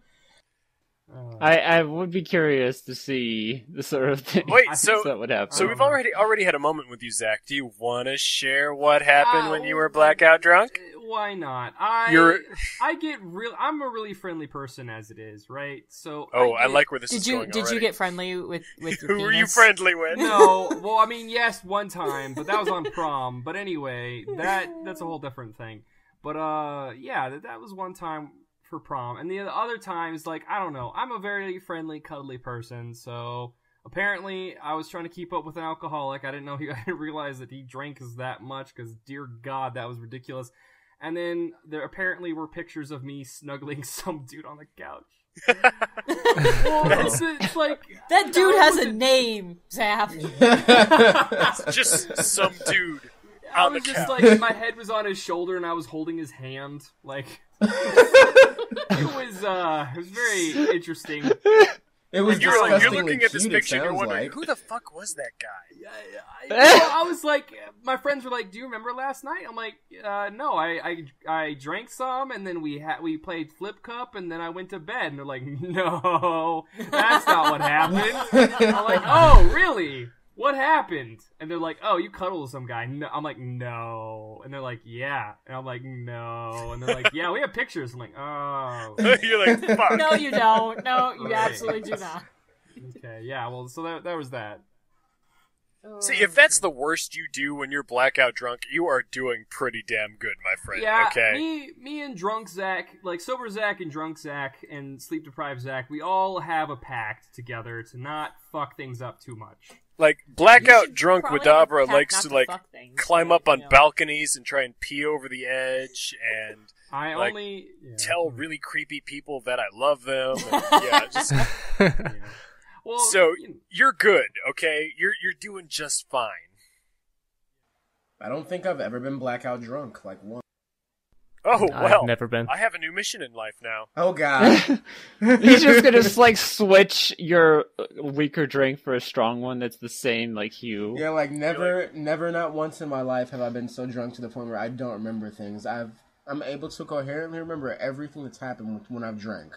I would be curious to see the sort of thing. Wait, that would happen. So we've already had a moment with you, Zach. Do you want to share what happened when you were blackout drunk? Why not? I'm a really friendly person as it is, right? So I like where this is going. Did you get friendly with your Who penis? were you friendly with? No, well, I mean, yes, one time, but that was on prom. But anyway, that's a whole different thing. But that was one time for prom, and the other times, like, I don't know, I'm a very friendly, cuddly person, so apparently I was trying to keep up with an alcoholic. I didn't realize that he drank that much, because dear God, that was ridiculous. And then there apparently were pictures of me snuggling some dude on the couch. Well, it's like That dude has a name, Zap. It's just some dude I on the was just couch. like my head was on his shoulder and I was holding his hand. Like it was very interesting. It was You're disgustingly looking at this cute, picture it and you're sounds wondering, like. who the fuck was that guy? I was like, my friends were like, "Do you remember last night?" I'm like, "No, I drank some, and then we played Flip Cup, and then I went to bed." And they're like, "No, that's not what happened." I'm like, "Oh, really? What happened?" And they're like, "Oh, you cuddled with some guy." No. I'm like, "No," and they're like, "Yeah," and I'm like, "No," and they're like, "Yeah, we have pictures." I'm like, "Oh, You're like, fuck. No, you don't. No, you absolutely do not. okay, yeah." Well, so that was that. See, if that's the worst you do when you're blackout drunk, you are doing pretty damn good, my friend. Yeah, Okay. me and drunk Zach, like sober Zach and drunk Zach and sleep deprived Zach, we all have a pact together to not fuck things up too much. Like You blackout should drunk probably have a Wadabra pact likes not to to like fuck things, climb but, up on you know. balconies and try and pee over the edge and I Like, only tell really creepy people that I love them. And, yeah, just yeah. Well, so you know, you're good, okay? You're doing just fine. I don't think I've ever been blackout drunk, like one. Oh well, I've never been. I have a new mission in life now. Oh god. He's just gonna like switch your weaker drink for a strong one that's the same like hue. Yeah, like never, not once in my life have I been so drunk to the point where I don't remember things. I'm able to coherently remember everything that's happened when I've drank.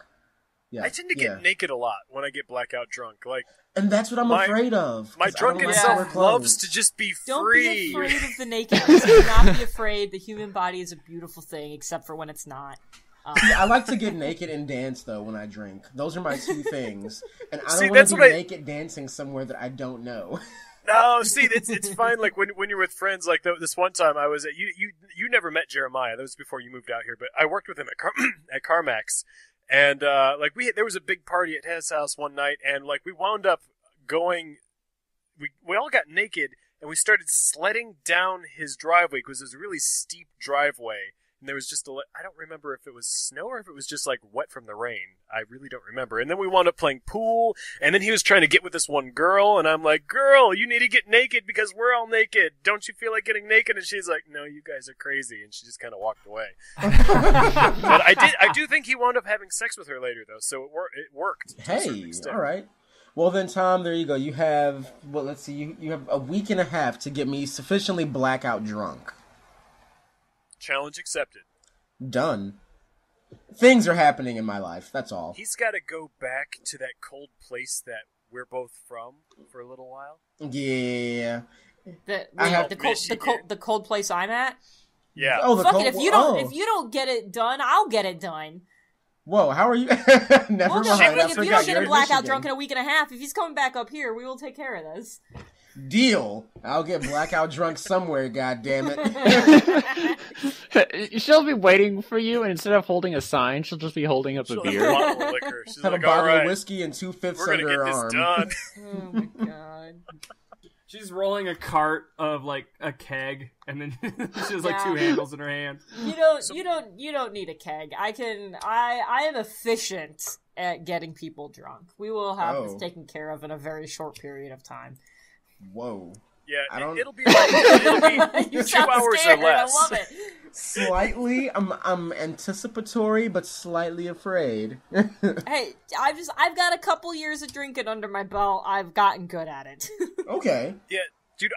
Yeah, I tend to get naked a lot when I get blackout drunk. Like and that's what I'm afraid of. my 'cause I don't drunken like to self wear loves clothes. to just be Don't free. be afraid of the nakedness. Do not be afraid. The human body is a beautiful thing, except for when it's not. I like to get naked and dance though when I drink. Those are my two things, and I See, don't want that's to be what I- naked dancing somewhere that I don't know. No, see, it's fine. Like when you're with friends, like this one time I was at you never met Jeremiah. That was before you moved out here, but I worked with him at CarMax, and like there was a big party at his house one night, and like we wound up going. We all got naked and we started sledding down his driveway because it was a really steep driveway, and there was just I don't remember if it was snow or if it was just like wet from the rain. I really don't remember. And then we wound up playing pool, and then he was trying to get with this one girl, and I'm like, "Girl, you need to get naked because we're all naked. Don't you feel like getting naked?" And she's like, "No, you guys are crazy," and she just kind of walked away. But I do think he wound up having sex with her later though, so it worked. To a certain Hey, extent. all right. Well then, Tom, there you go. You have let's see. You have a week and a half to get me sufficiently blackout drunk. Challenge accepted. Done. Things are happening in my life. That's all. He's got to go back to that cold place that we're both from for a little while. Yeah. The, I have- the cold place I'm at. Yeah. Oh, the Fuck cold. it. If you don't get it done, I'll get it done. Whoa, how are you? Never Well, no, mind. I like, if you forgot don't get you're him in blackout Michigan. drunk in a week and a half, if he's coming back up here, we will take care of this. Deal. I'll get blackout drunk somewhere. God damn it. She'll be waiting for you, and instead of holding a sign, she'll just be holding up a She'll have beer. a bottle of liquor. She's Have like, a "All bottle right, of whiskey and 2/5 we're gonna under get her this arm. done." Oh my god. she's rolling a cart of like a keg, and then she has like two handles in her hand. You don't need a keg. I am efficient at getting people drunk. We will have this taken care of in a very short period of time. Whoa. Yeah, it'll be like You 2 sound hours scared. or less. I love it. Slightly, I'm anticipatory, but slightly afraid. Hey, I've got a couple years of drinking under my belt. I've gotten good at it. Okay. Yeah, dude,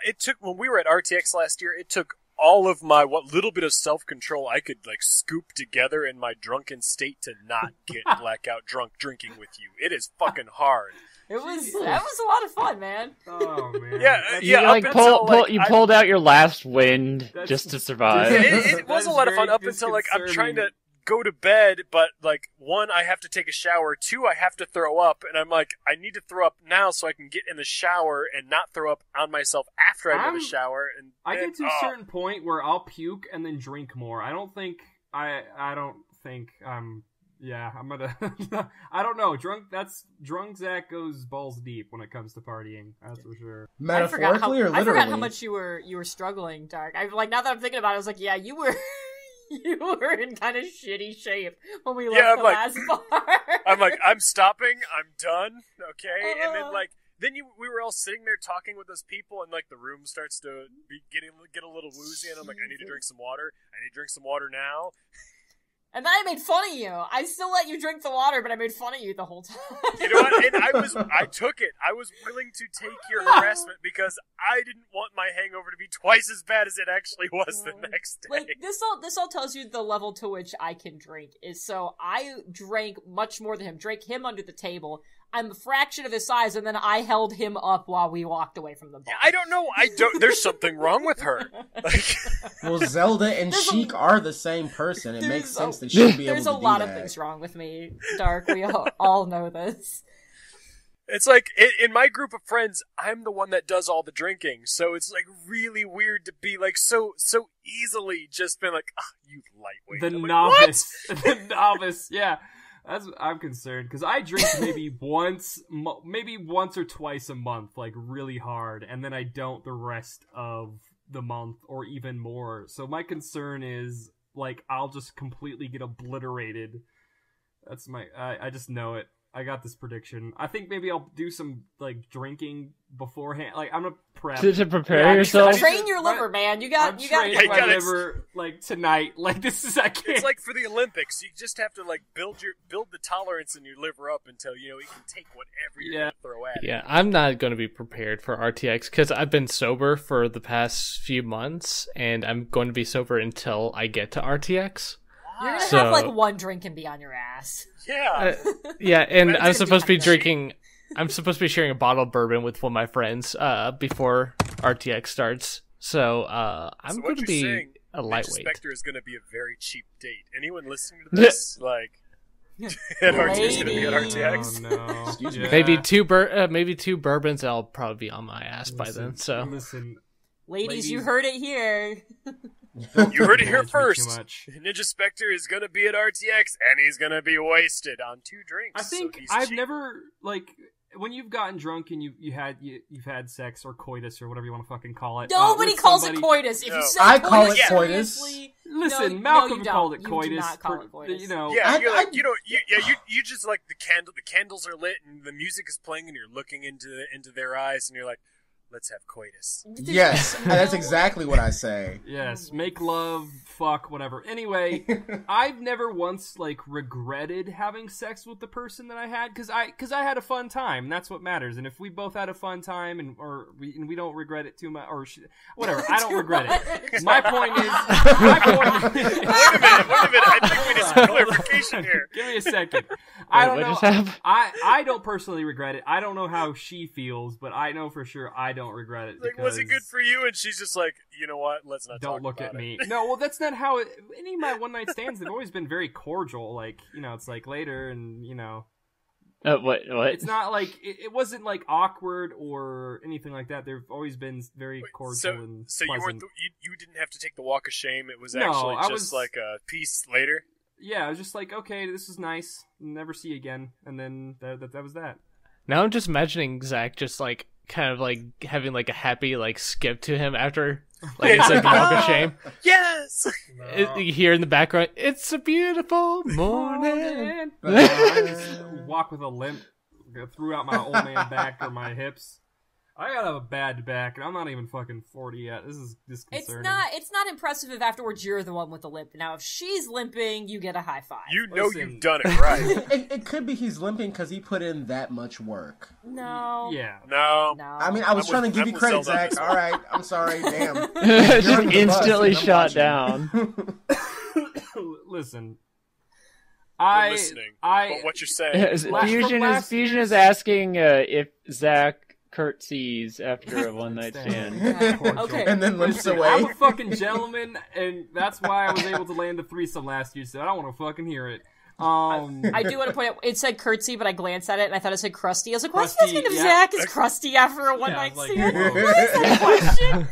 it took when we were at RTX last year. It took all of my what little bit of self-control I could like scoop together in my drunken state to not get blackout drunk drinking with you. It is fucking hard. That was a lot of fun, man. Oh man. Yeah, You up like until, like, pulled out your last wind That's- just to survive. It was That a is lot of fun very up until like I'm trying to disconcerting. go to bed, but like 1, I have to take a shower. 2, I have to throw up, and I'm like, I need to throw up now so I can get in the shower and not throw up on myself after I go to the shower. And I then, get to a certain point where I'll puke and then drink more. I don't think yeah, I'm gonna I don't know. Drunk Zach goes balls deep when it comes to partying. That's for sure. Metaphorically or literally? I forgot how much you were struggling, Dark. Now that I'm thinking about it, I was like, yeah, you You were in kind of shitty shape when we left the last bar. I'm like, I'm stopping. I'm done. Okay, and then we were all sitting there talking with those people, and like the room starts to get a little woozy, and I'm like, I need to drink some water. I need to drink some water now. And then I made fun of you. I still let you drink the water, but I made fun of you the whole time. You know what? And I took it. I was willing to take your harassment because I didn't want my hangover to be twice as bad as it actually was the next day. Like, this all tells you the level to which I can drink is. So I drank much more than him. Drank him under the table. I'm a fraction of his size, and then I held him up while we walked away from the bar. I don't know. There's something wrong with her. Like, well, Zelda and Sheik are the same person. It makes sense that she'd be able to do that. There's a lot of things wrong with me, Dark. We all know this. It's like, in my group of friends, I'm the one that does all the drinking, so it's like really weird to be like so easily just been like, you lightweight. The I'm novice. Like, the novice, yeah. I'm concerned, because I drink maybe once or twice a month, like really hard, and then I don't the rest of the month or even more. So my concern is, like, I'll just completely get obliterated. That's I just know it. I got this prediction. I think maybe I'll do some, like, drinking beforehand. Like, I'm gonna prep. To prepare yourself? Train your liver, man. You got my liver, like, tonight. Like, this is, I can't. It's like for the Olympics. You just have to, like, build the tolerance in your liver up until, you know, you can take whatever you're going to throw at it. Yeah, I'm not going to be prepared for RTX because I've been sober for the past few months, and I'm going to be sober until I get to RTX. You're gonna have like one drink and be on your ass. Yeah. Yeah, and I'm supposed to be drinking. I'm supposed to be sharing a bottle of bourbon with one of my friends before RTX starts. So I'm going to be a lightweight. Spectre is going to be a very cheap date. Anyone listening to this, like, RTX going to be at RTX. Oh, no. Excuse me. Maybe two bourbons. And I'll probably be on my ass by then. So ladies, you heard it here. You heard it here first. Ninja Spectre is going to be at RTX, and he's going to be wasted on 2 drinks. I think I've never, like, when you've gotten drunk and you've had sex or coitus or whatever you want to fucking call it. Nobody calls it coitus. If you say I call coitus, it coitus. Listen, Malcolm called it coitus. You do not call it coitus. You know, yeah, you just like the candles are lit and the music is playing and you're looking into their eyes and you're like, let's have coitus. Yes, that's exactly what I say. Yes, make love, fuck, whatever. Anyway, I've never once, like, regretted having sex with the person that I had, because I had a fun time, and that's what matters. And if we both had a fun time, and we don't regret it too much, or whatever, I don't regret it. My point is... Wait a minute, I think we need some clarification here. Give me a second. I don't know. Just have... I don't personally regret it. I don't know how she feels, but I know for sure I don't regret it. Like, was it good for you? And she's just like, you know what? Let's not don't look at me. No, well, that's not how it. Any of my one night stands, they've always been very cordial. Like, you know, it's like later, and you know, what? It's not like it wasn't like awkward or anything like that. They've always been very cordial and so pleasant. you didn't have to take the walk of shame. It was actually just like a piece later. Yeah, I was just like, okay, this is nice. Never see you again, and then that was that. Now I'm just imagining Zach just like kind of like having like a happy like skip to him after like it's like a walk of shame. Yes. You hear in the background, it's a beautiful morning. Walk with a limp, threw out my old man back or my hips. I got a bad back, and I'm not even fucking 40 yet. This is disconcerting. It's not impressive if afterwards you're the one with the limp. Now, if she's limping, you get a high five. You know you've done it right. It could be he's limping because he put in that much work. No. Yeah. No. I mean, I was trying to give you credit, Zach. All right, I'm sorry. Damn. Just instantly shot down. Listen. I'm listening. But what you're saying. Fusion is asking if Zach curtsies after a one-night stand. Okay. And then limps away. I'm a fucking gentleman, and that's why I was able to land a threesome last year, so I don't want to fucking hear it. I do want to point out, it said curtsy, but I glanced at it, and I thought it said crusty. I was like, what's asking if Zach is crusty after a one-night stand? What is that question?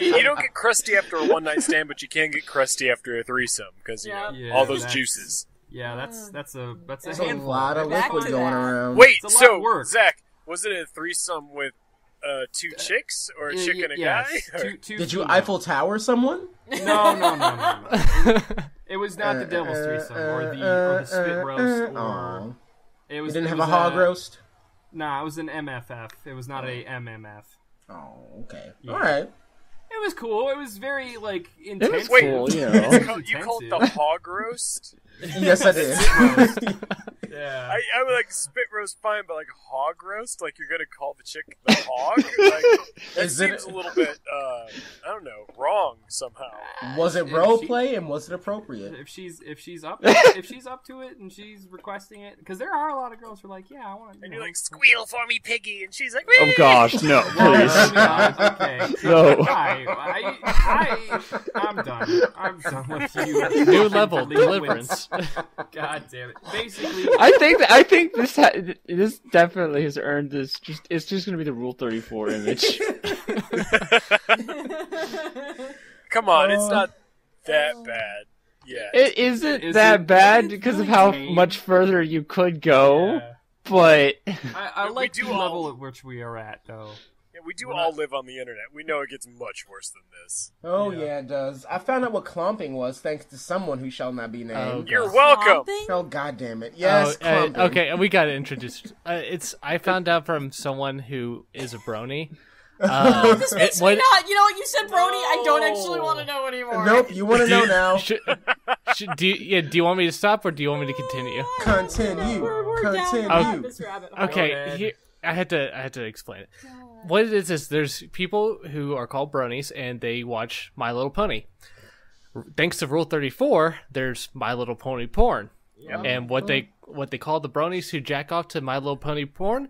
You don't get crusty after a one-night stand, but you can get crusty after a threesome, because, you know, all those juices. Yeah, that's a There's handful. a lot of liquid going around. Wait, so, Zach, was it a threesome with two chicks or a chick and a guy? Two Did you females. Eiffel Tower someone? No. It was not the devil's threesome or the spit roast. Or it was. You didn't have a hog roast? Nah, it was an MFF. It was not a MMF. Oh, okay. Yeah. All right. It was cool. It was very intense. It was cool, you know. You called it the hog roast? Yes, I did. Yeah. I would like spit roast fine, but like hog roast, like you're gonna call the chick the hog? Like, that seems a little bit, I don't know, wrong somehow. Was it role play and was it appropriate? If she's up to it and she's requesting it, because there are a lot of girls who are like, yeah, I want. And you're like, squeal for me, piggy, and she's like, Oh gosh, no, please. Oh, God, okay. No. I'm done. I'm done with you. New level, deliverance. God damn it. Basically, I think this definitely has earned this. It's just going to be the Rule 34 image. come on, it's not that bad. Yeah. It isn't that bad because of how much further you could go, yeah. but I like the level at which we are at, though. Yeah, we do all live on the internet. We know it gets much worse than this. Oh, yeah, it does. I found out what clomping was thanks to someone who shall not be named. Oh, You're welcome. Oh, God damn it. Yes, clomping. okay, we got to introduce. I found out from someone who is a brony. This makes me not. You know what? You said brony. I don't actually want to know anymore. Nope, you want to know now. Do you want me to stop or do you want me to continue? Continue. We're Continue. down this rabbit hole. Okay, here, I had to explain it. What it is there's people who are called bronies and they watch My Little Pony. Thanks to Rule 34, there's My Little Pony porn. Yep. And what they call the bronies who jack off to My Little Pony porn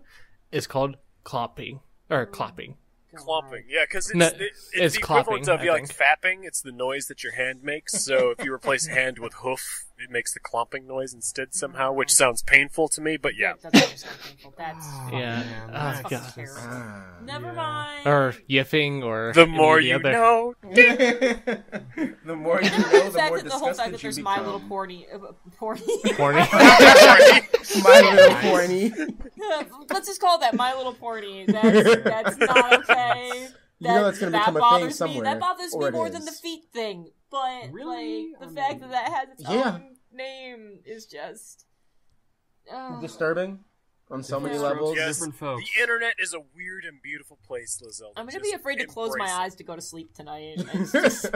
is called clopping or clopping. Clomping, yeah, because it's it's the equivalent clopping, of I like think. fapping. It's the noise that your hand makes. So if you replace hand with hoof, it makes the clomping noise instead somehow, which sounds painful to me. But yeah, That doesn't sound painful. That's Yeah. man, Oh, fucking God. terrible. Never mind. Or yiffing or the more any you of the other. know. The more you know, the more the whole fact disgusted that you there's My Little become. Porny. Porny. My Little Porny. Let's just call that My Little Porny. That's not okay. You know that's going to become a thing bothers somewhere. me. That bothers me or it more is. than the feet thing. But Really? like the fact that has its own name is just Disturbing on so many Yeah. levels. Yes, Different folks. the internet is a weird and beautiful place, Lizelle. I'm gonna be afraid to close my eyes. eyes to go to sleep tonight. It's just,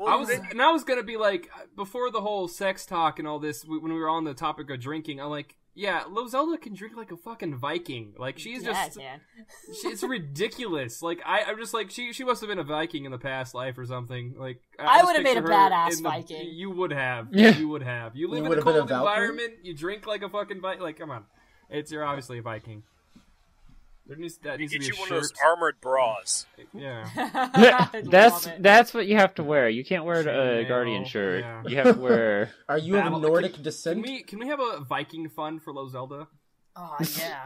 I was gonna be like, before the whole sex talk and all this, when we were on the topic of drinking, I'm like, yeah, Zelda can drink like a fucking Viking. Like she's just, man. it's ridiculous. Like I'm just like she must have been a Viking in the past life or something. Like I just would have made a picture her badass in the- Viking. You would have. Yeah. You would have. You live You in would a have been a cold Valkyrie? environment. You drink like a fucking Viking. Like come on, you're obviously a Viking. There needs to Get be you a one shirt. of those armored bras. Yeah. I'd love it. That's what you have to wear. You can't wear a Chainmail, Guardian shirt. yeah. You have to wear. Are you of Battle- Nordic Can descent? we have a Viking fun for Zelda? Oh yeah.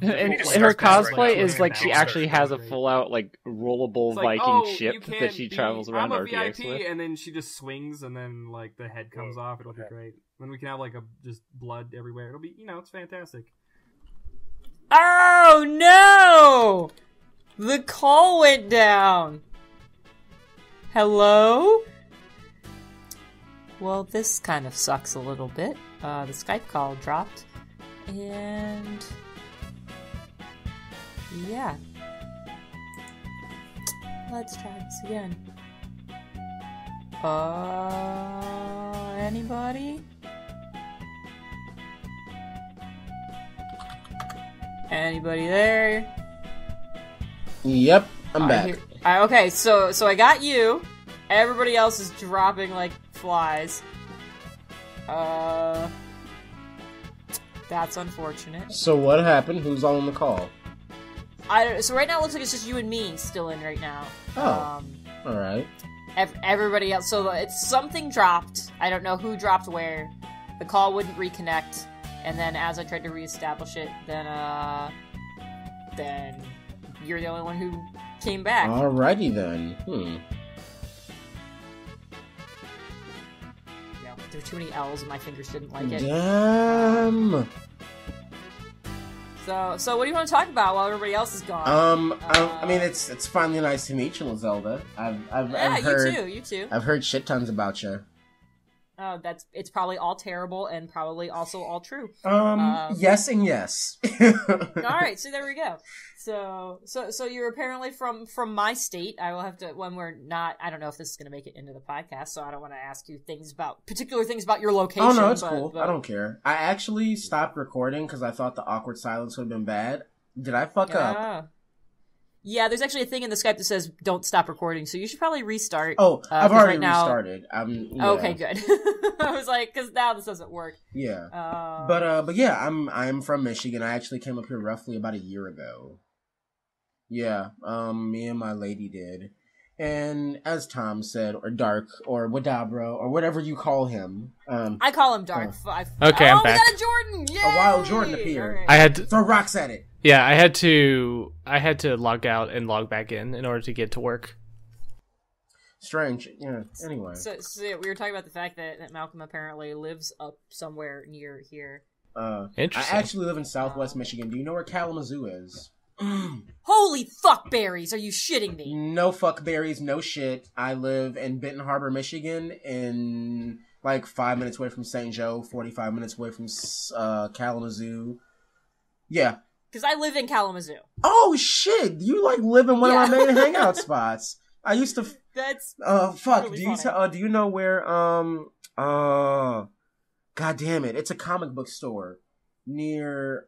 And just her start that right cosplay now. is like she Battle actually has a Great. full out like rollable It's like, Viking oh, you ship can't that she be- travels around I'm a RTX VIP, with. and then she just swings, and then like the head comes off. It'll be okay. great. Then we can have like just blood everywhere. It'll be, it's fantastic. Oh no! The call went down. Hello? Well, this kind of sucks a little bit. The Skype call dropped. And yeah. Let's try this again. Anybody? Anybody there? Yep, I'm back. Okay, so I got you. Everybody else is dropping like flies. That's unfortunate. So what happened? Who's all on the call? So right now it looks like it's just you and me still in right now. Oh. All right. Everybody else. So it's something dropped. I don't know who dropped where. The call wouldn't reconnect, and then as I tried to reestablish it, then you're the only one who came back. Alrighty then. Yeah, there were too many L's and my fingers didn't like it. Damn. So what do you want to talk about while everybody else is gone? I mean, it's finally nice to meet you, Zelda. I've heard, you too. I've heard shit tons about you. Oh, it's probably all terrible and probably also all true. Yes and yes. All right, so there we go. So you're apparently from my state. I will have to, when we're not, I don't know if this is going to make it into the podcast, so I don't want to ask you particular things about your location. Oh no, it's cool. I don't care. I actually stopped recording because I thought the awkward silence would have been bad. Did I fuck up? Yeah, there's actually a thing in the Skype that says don't stop recording, so you should probably restart. Oh, I've already restarted. Yeah. Okay, good. I was like, because now this doesn't work. Yeah. But yeah, I'm from Michigan. I actually came up here roughly about a year ago. Yeah, me and my lady did. And as Tom said, or Dark, or Wadabra, or whatever you call him. I call him Dark. Okay, I'm back. We got a Jordan! Yay! A wild Jordan appeared. Right. I had to, throw rocks at it. yeah, I had to log out and log back in order to get to work. Strange. Yeah. Anyway. So yeah, we were talking about the fact that Malcolm apparently lives up somewhere near here. Interesting. I actually live in Southwest Michigan. Do you know where Kalamazoo is? Holy fuckberries! Are you shitting me? No fuckberries, no shit. I live in Benton Harbor, Michigan, in like 5 minutes away from St. Joe, 45 minutes away from Kalamazoo. Yeah. Because I live in Kalamazoo. Oh shit! You like live in one of my main hangout spots. I used to. That's fuck. Really Do you know where? God damn it! It's a comic book store near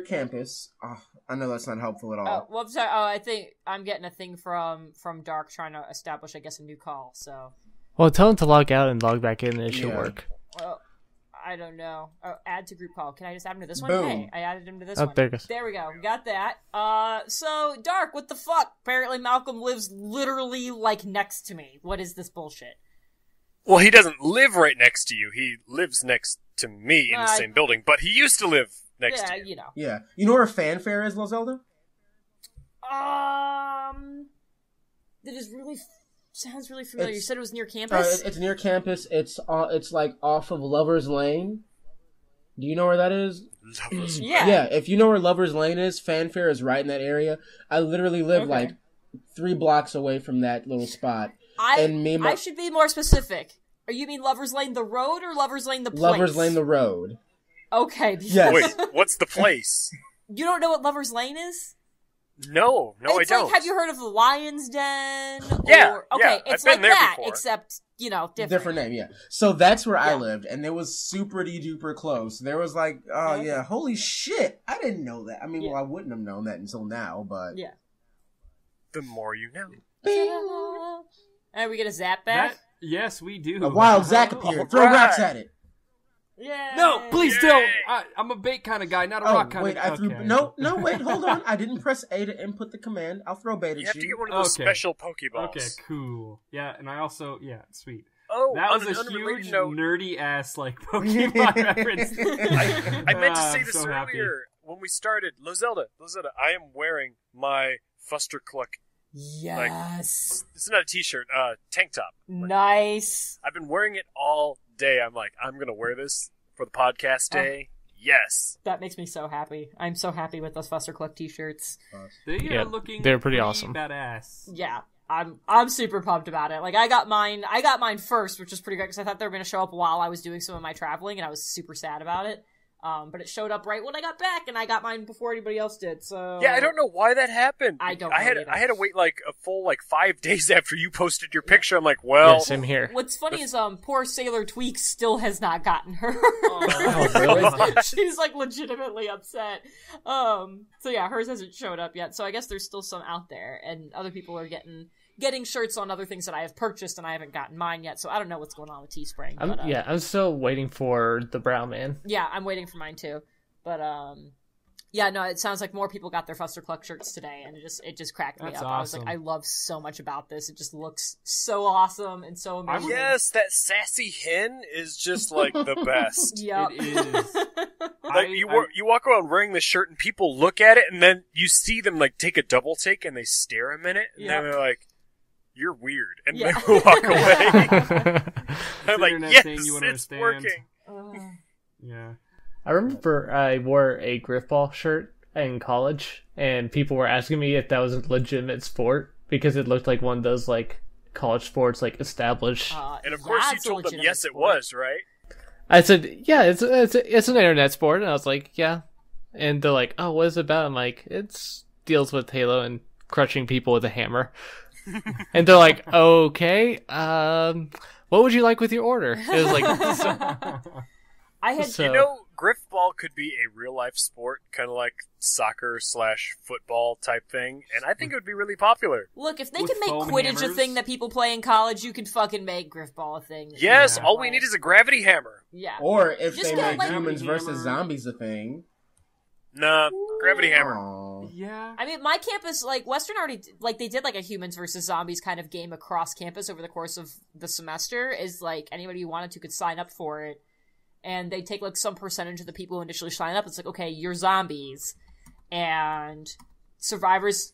campus. Oh, I know that's not helpful at all. Well, I'm sorry. I think I'm getting a thing from Dark trying to establish, I guess, a new call. So. Well, tell him to log out and log back in, and it should Yeah. work. Well, I don't know. Add to group call. Can I just add him to this one? Boom. Hey, I added him to this Oh, one. there it goes. There we go. We got that. So Dark, what the fuck? Apparently Malcolm lives literally like next to me. What is this bullshit? Well, he doesn't live right next to you. He lives next to me in the same building, but he used to live next to you. You know. Yeah. You know where Fanfare is, Zelda? That is really sounds really familiar. You said it was near campus? It's near campus. It's like off of Lover's Lane. Do you know where that is? Yeah. Yeah, if you know where Lover's Lane is, Fanfare is right in that area. I literally live like 3 blocks away from that little spot. I should be more specific. Are you mean Lover's Lane the road or Lover's Lane the place? Lover's Lane the road. Okay. Yes. Wait, what's the place? You don't know what Lover's Lane is? No, it's I don't. Like, have you heard of the Lion's Den? Yeah, okay, yeah, it's I've like been there that, before. except, Different name, yeah. So that's where I lived, and it was super-duper close. There was like, yeah, holy shit, I didn't know that. I mean, well, I wouldn't have known that until now, but... Yeah. The more you know. And we get a zap back? Yes, we do. A wild Zack appeared. Throw rocks at it. Yeah. No, please Yay. don't. I'm a bait kind of guy, not a rock kind wait, of guy. I threw... No, wait, hold on. I didn't press A to input the command. I'll throw bait at You have to you. get one of those special Pokeballs. Okay, cool. Yeah, and I also, sweet. Oh, that was on a an unrelated huge note, nerdy-ass, like, Pokemon reference. I meant to say I'm this so happy. earlier when we started. Lozelda, I am wearing my Fuster Cluck. Yes. This is not a t-shirt, tank top. Nice. I've been wearing it all day. I'm like, I'm gonna wear this for the podcast day. Yes. That makes me so happy. I'm so happy with those Fuster Cluck t-shirts. They're pretty awesome. Badass. Yeah. I'm super pumped about it. Like, I got mine first, which was pretty great because I thought they were going to show up while I was doing some of my traveling, and I was super sad about it. But it showed up right when I got back, and I got mine before anybody else did. So Yeah, I don't know why that happened. I don't. I had either. to wait like a full 5 days after you posted your picture. I'm like, well, Yeah, same here. What's funny is poor Sailor Tweak still has not gotten her. Oh, really? She's like legitimately upset. So yeah, hers hasn't showed up yet. So I guess there's still some out there, and other people are getting shirts on other things that I have purchased, and I haven't gotten mine yet. So I don't know what's going on with Teespring. I'm still waiting for the Brown Man. Yeah, I'm waiting for mine too. But yeah, no, it sounds like more people got their Fuster Cluck shirts today, and it just cracked me That's up. awesome. I was like, I love so much about this. It just looks so awesome and so amazing. yes, that sassy hen is just like the best. Yep. It is. Like you walk around wearing this shirt, and people look at it, and then you see them take a double take, and they stare a minute, and then they're like, "You're weird," and Yeah. they walk away. I'm like, internet yes, thing you it's understand. working. Yeah. I remember I wore a Griffball shirt in college, and people were asking me if that was a legitimate sport because it looked like one of those like college sports, like established. And of course, you that's a told them legitimate yes, it sport. was, right? I said, yeah, it's an internet sport, and I was like, yeah. And they're like, oh, what is it about? I'm like, it's deals with Halo and crushing people with a hammer. And they're like, okay, what would you like with your order? It was like, I had So- You know, griffball could be a real life sport, kind of like soccer/football type thing, and I think it would be really popular. look, if they With can make foam Quidditch a hammers? thing that people play in college, you can fucking make Griffball a thing. that Yes, people all we play. need is a gravity hammer. Yeah. Or if Just they get, make like, humans hammer. versus zombies a thing. Nah, gravity hammer. Aw. Yeah. I mean, my campus, like, Western already, like, they did, like, a humans versus zombies kind of game across campus over the course of the semester, is, like, anybody who wanted to could sign up for it, and they take, like, some percentage of the people who initially sign up. It's like, okay, you're zombies, and survivors,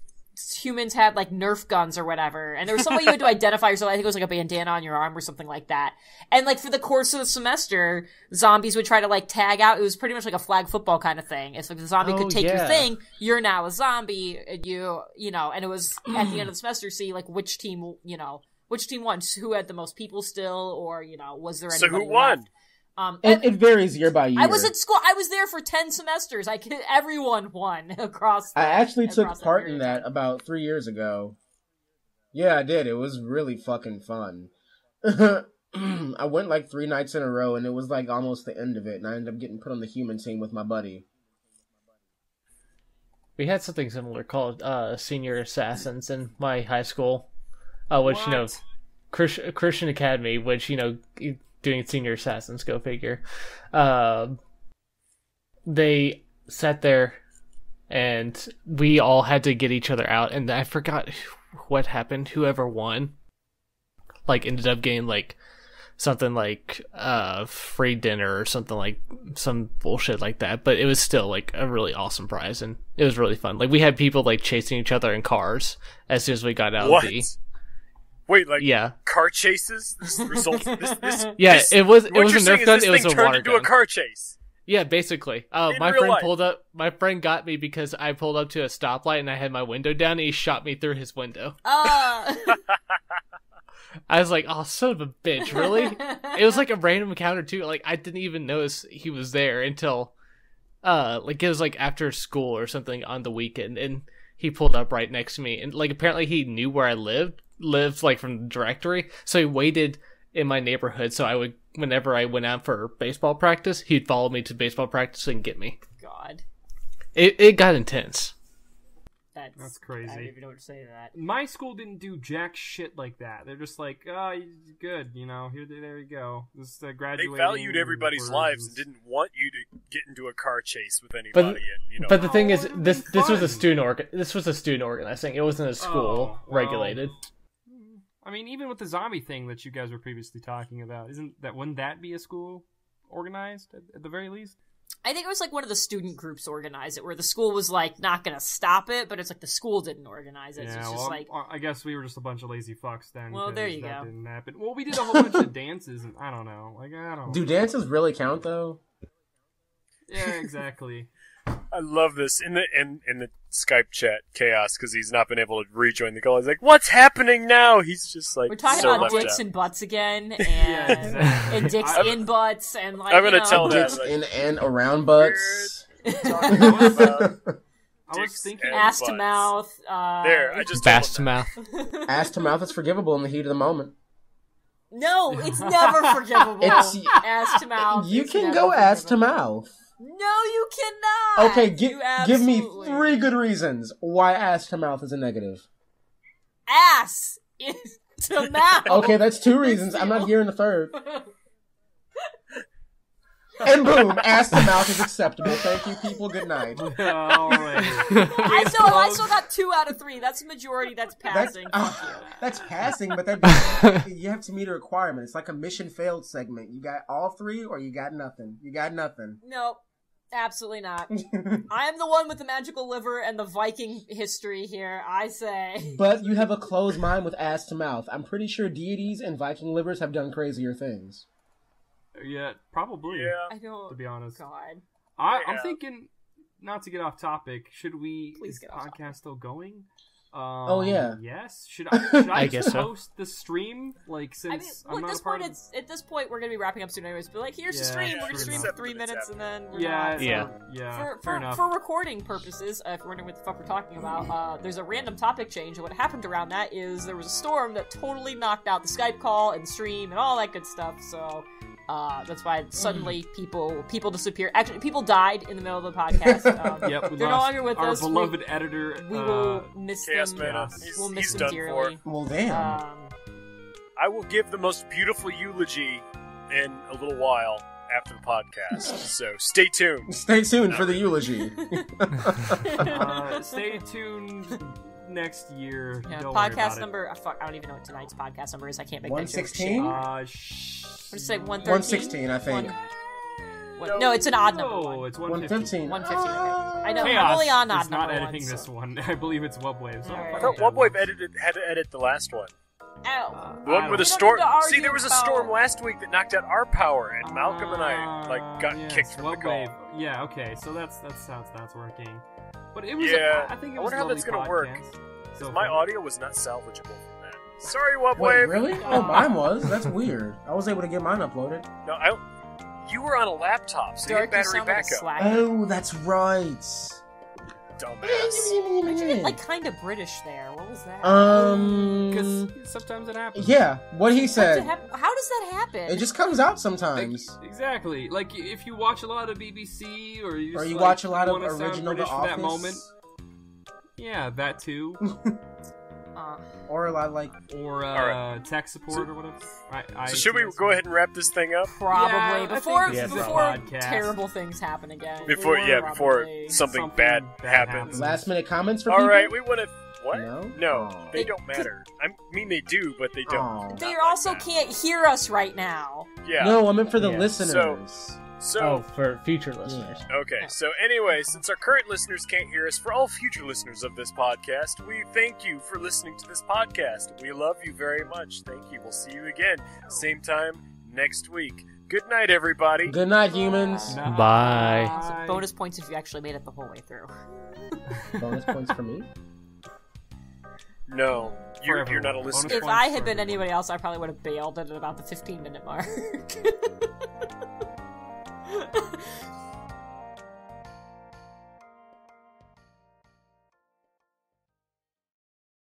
humans had, like, Nerf guns or whatever, and there was some way you had to identify yourself. I think it was, like, a bandana on your arm or something like that. And, like, for the course of the semester, zombies would try to, like, tag out. It was pretty much like a flag football kind of thing. If, like, the zombie could take your yeah. thing, you're now a zombie, and you know, and it was at the end of the semester, see, like, which team won, who had the most people still, or, you know, was there So anybody who won? left? It varies year by year. I was at school. I was there for 10 semesters. Everyone won across. I actually took across part period in of that time. about 3 years ago. Yeah, I did. It was really fucking fun. I went like 3 nights in a row, and it was like almost the end of it, and I ended up getting put on the human team with my buddy. we had something similar called Senior Assassins in my high school, which, you know, What? Christian Academy, which, you know, doing Senior Assassins, go figure. They sat there, and we all had to get each other out, and I forgot what happened. Whoever won, like, ended up getting, like, something like free dinner or something, like some bullshit like that. But it was still like a really awesome prize, and it was really fun. Like, we had people like chasing each other in cars as soon as we got out What? of the Wait, like yeah. car chases? This results. This, Yeah, this- it was what a you're saying Nerf is gun. this It was thing a turned water into gun. a car chase. Yeah, basically. In My real friend life. pulled up. My friend got me because I pulled up to a stoplight and I had my window down, and he shot me through his window. I was like, "Oh, son of a bitch! Really?" It was like a random encounter too. Like, I didn't even notice he was there until, like, it was like after school or something on the weekend, and he pulled up right next to me, and like apparently he knew where I lived like from the directory, so he waited in my neighborhood. So I would, whenever I went out for baseball practice, he'd follow me to baseball practice and get me. God, It got intense. that's That's crazy. I don't even know what to say to that. My school didn't do jack shit like that. They're just like, oh, you're good, you know. There you go. This They graduating. valued everybody's lives and versions. didn't want you to get into a car chase with anybody. But- and you know, But the thing Oh, is, it would've this been this was a fun. student organized thing. It wasn't a school Oh, well. regulated. I mean, even with the zombie thing that you guys were previously talking about, wouldn't that be a school organized at the very least? I think it was like one of the student groups organized it, where the school was like not gonna stop it, but it's like the school didn't organize it. So it's just like, I guess we were just a bunch of lazy fucks then. Well, there 'cause you that go. Didn't happen. Well, we did a whole bunch of dances, and I don't know. Like, I don't. Do dances really count though? Yeah, exactly. I love this in the Skype chat chaos because he's not been able to rejoin the call. He's like, "What's happening now?" He's just like we're talking so about left dicks out. and butts again, and Yeah, exactly. and dicks I'm- in butts, and like, I'm gonna you know, tell that. Dicks in and around butts. Talking about I was dicks thinking. and ass to butts. mouth. There, I just Bass to told him mouth. Ass to mouth is forgivable in the heat of the moment. No, it's never forgivable. It's- ass to mouth. You is can never go ass to forgivable. mouth. No, you cannot. Okay, You give me absolutely- 3 good reasons why ass to mouth is a negative. Ass is to mouth. Okay, that's 2 reasons. I'm not hearing the third. And boom, ass to mouth is acceptable. Thank you, people. Good night. All right. I still got 2 out of 3. That's the majority. That's passing. That's passing, but that you have to meet a requirement. It's like a mission failed segment. You got all 3, or you got nothing. You got nothing. No, absolutely not. I am the one with the magical liver and the Viking history here. I say. But you have a closed mind with ass to mouth. I'm pretty sure deities and Viking livers have done crazier things. Yeah, probably. Yeah. I don't. To be honest. God. I'm thinking, not to get off topic, should we? Please is the get off podcast still going? Oh, yeah. Yes. Should I I guess so. host the stream? Like, I mean, since well, I'm at not this a part point, at this point, we're gonna be wrapping up soon anyways. But like, here's the Yeah, stream. We're true gonna stream enough. for 3 minutes, and then we're yeah, not. Yeah. yeah. Fair enough. For recording purposes, if you're wondering what the fuck we're talking about, there's a random topic change, and what happened around that is there was a storm that totally knocked out the Skype call and stream and all that good stuff. So that's why suddenly people disappear. Actually, people died in the middle of the podcast. Yep, we they're no lost longer with our us. beloved editor. We will miss Chaos them. Man, We'll miss he's them done dearly. for. Well, damn. I will give the most beautiful eulogy in a little while after the podcast. So stay tuned. Stay tuned for the eulogy. Stay tuned next year. Yeah, Don't worry podcast about number. Fuck, I don't even know what tonight's podcast number is. I can't make 116? that joke. What did you say? 113? 116, I think. No, it's an odd number. No, it's 115. 115. 115. Okay. I know. Chaos I'm only on odd is not number editing one, this so. one. I believe it's Wubwave. So Alright. I thought Wubwave had to edit the last one. Ow. The one I with the don't- storm. We don't need to See, there was a argue storm about- last week that knocked out our power, and Malcolm and I got yes, kicked from the call. Wubwave. Yeah, okay, so that's how that's working. But it was. Yeah, I think it I was wonder a how that's lovely gonna work. podcast. So My far. audio was not salvageable from that. Sorry, Wait, Wubwave. really? Oh, mine was. That's weird. I was able to get mine uploaded. No, you were on a laptop, so you had Dark, you battery sound like a backup. slacker. Oh, that's right. Dumbass. Why'd you get, like, kind of British there? What was that? Because sometimes it happens. Yeah, what he What said. how does that happen? It just comes out sometimes. Exactly. Like if you watch a lot of BBC or you, just, Or you like, watch a lot of wanna sound original The British for that Office. moment. Yeah, that too. Or a lot like. Or right. tech support or whatever. So should we go ahead and wrap this thing up? Probably Yeah, I before think this is a podcast. terrible things happen again. Before Probably. something bad happens. Last minute comments for All people? right, we want to. What? No? No, they don't matter. I mean, they do, but they don't. Oh. They Not also like that. can't hear us right now. Yeah. No, I meant for the Yeah. listeners. So. Oh, for future listeners. Okay, so anyway, since our current listeners can't hear us, for all future listeners of this podcast, we thank you for listening to this podcast. We love you very much. Thank you. We'll see you again, same time next week. Good night, everybody. Good night, humans. Bye. So bonus points if you actually made it the whole way through. Bonus points for me. No, you're everyone. not a Bonus listener. If points I for had been everyone. anybody else, I probably would have bailed at about the 15-minute mark.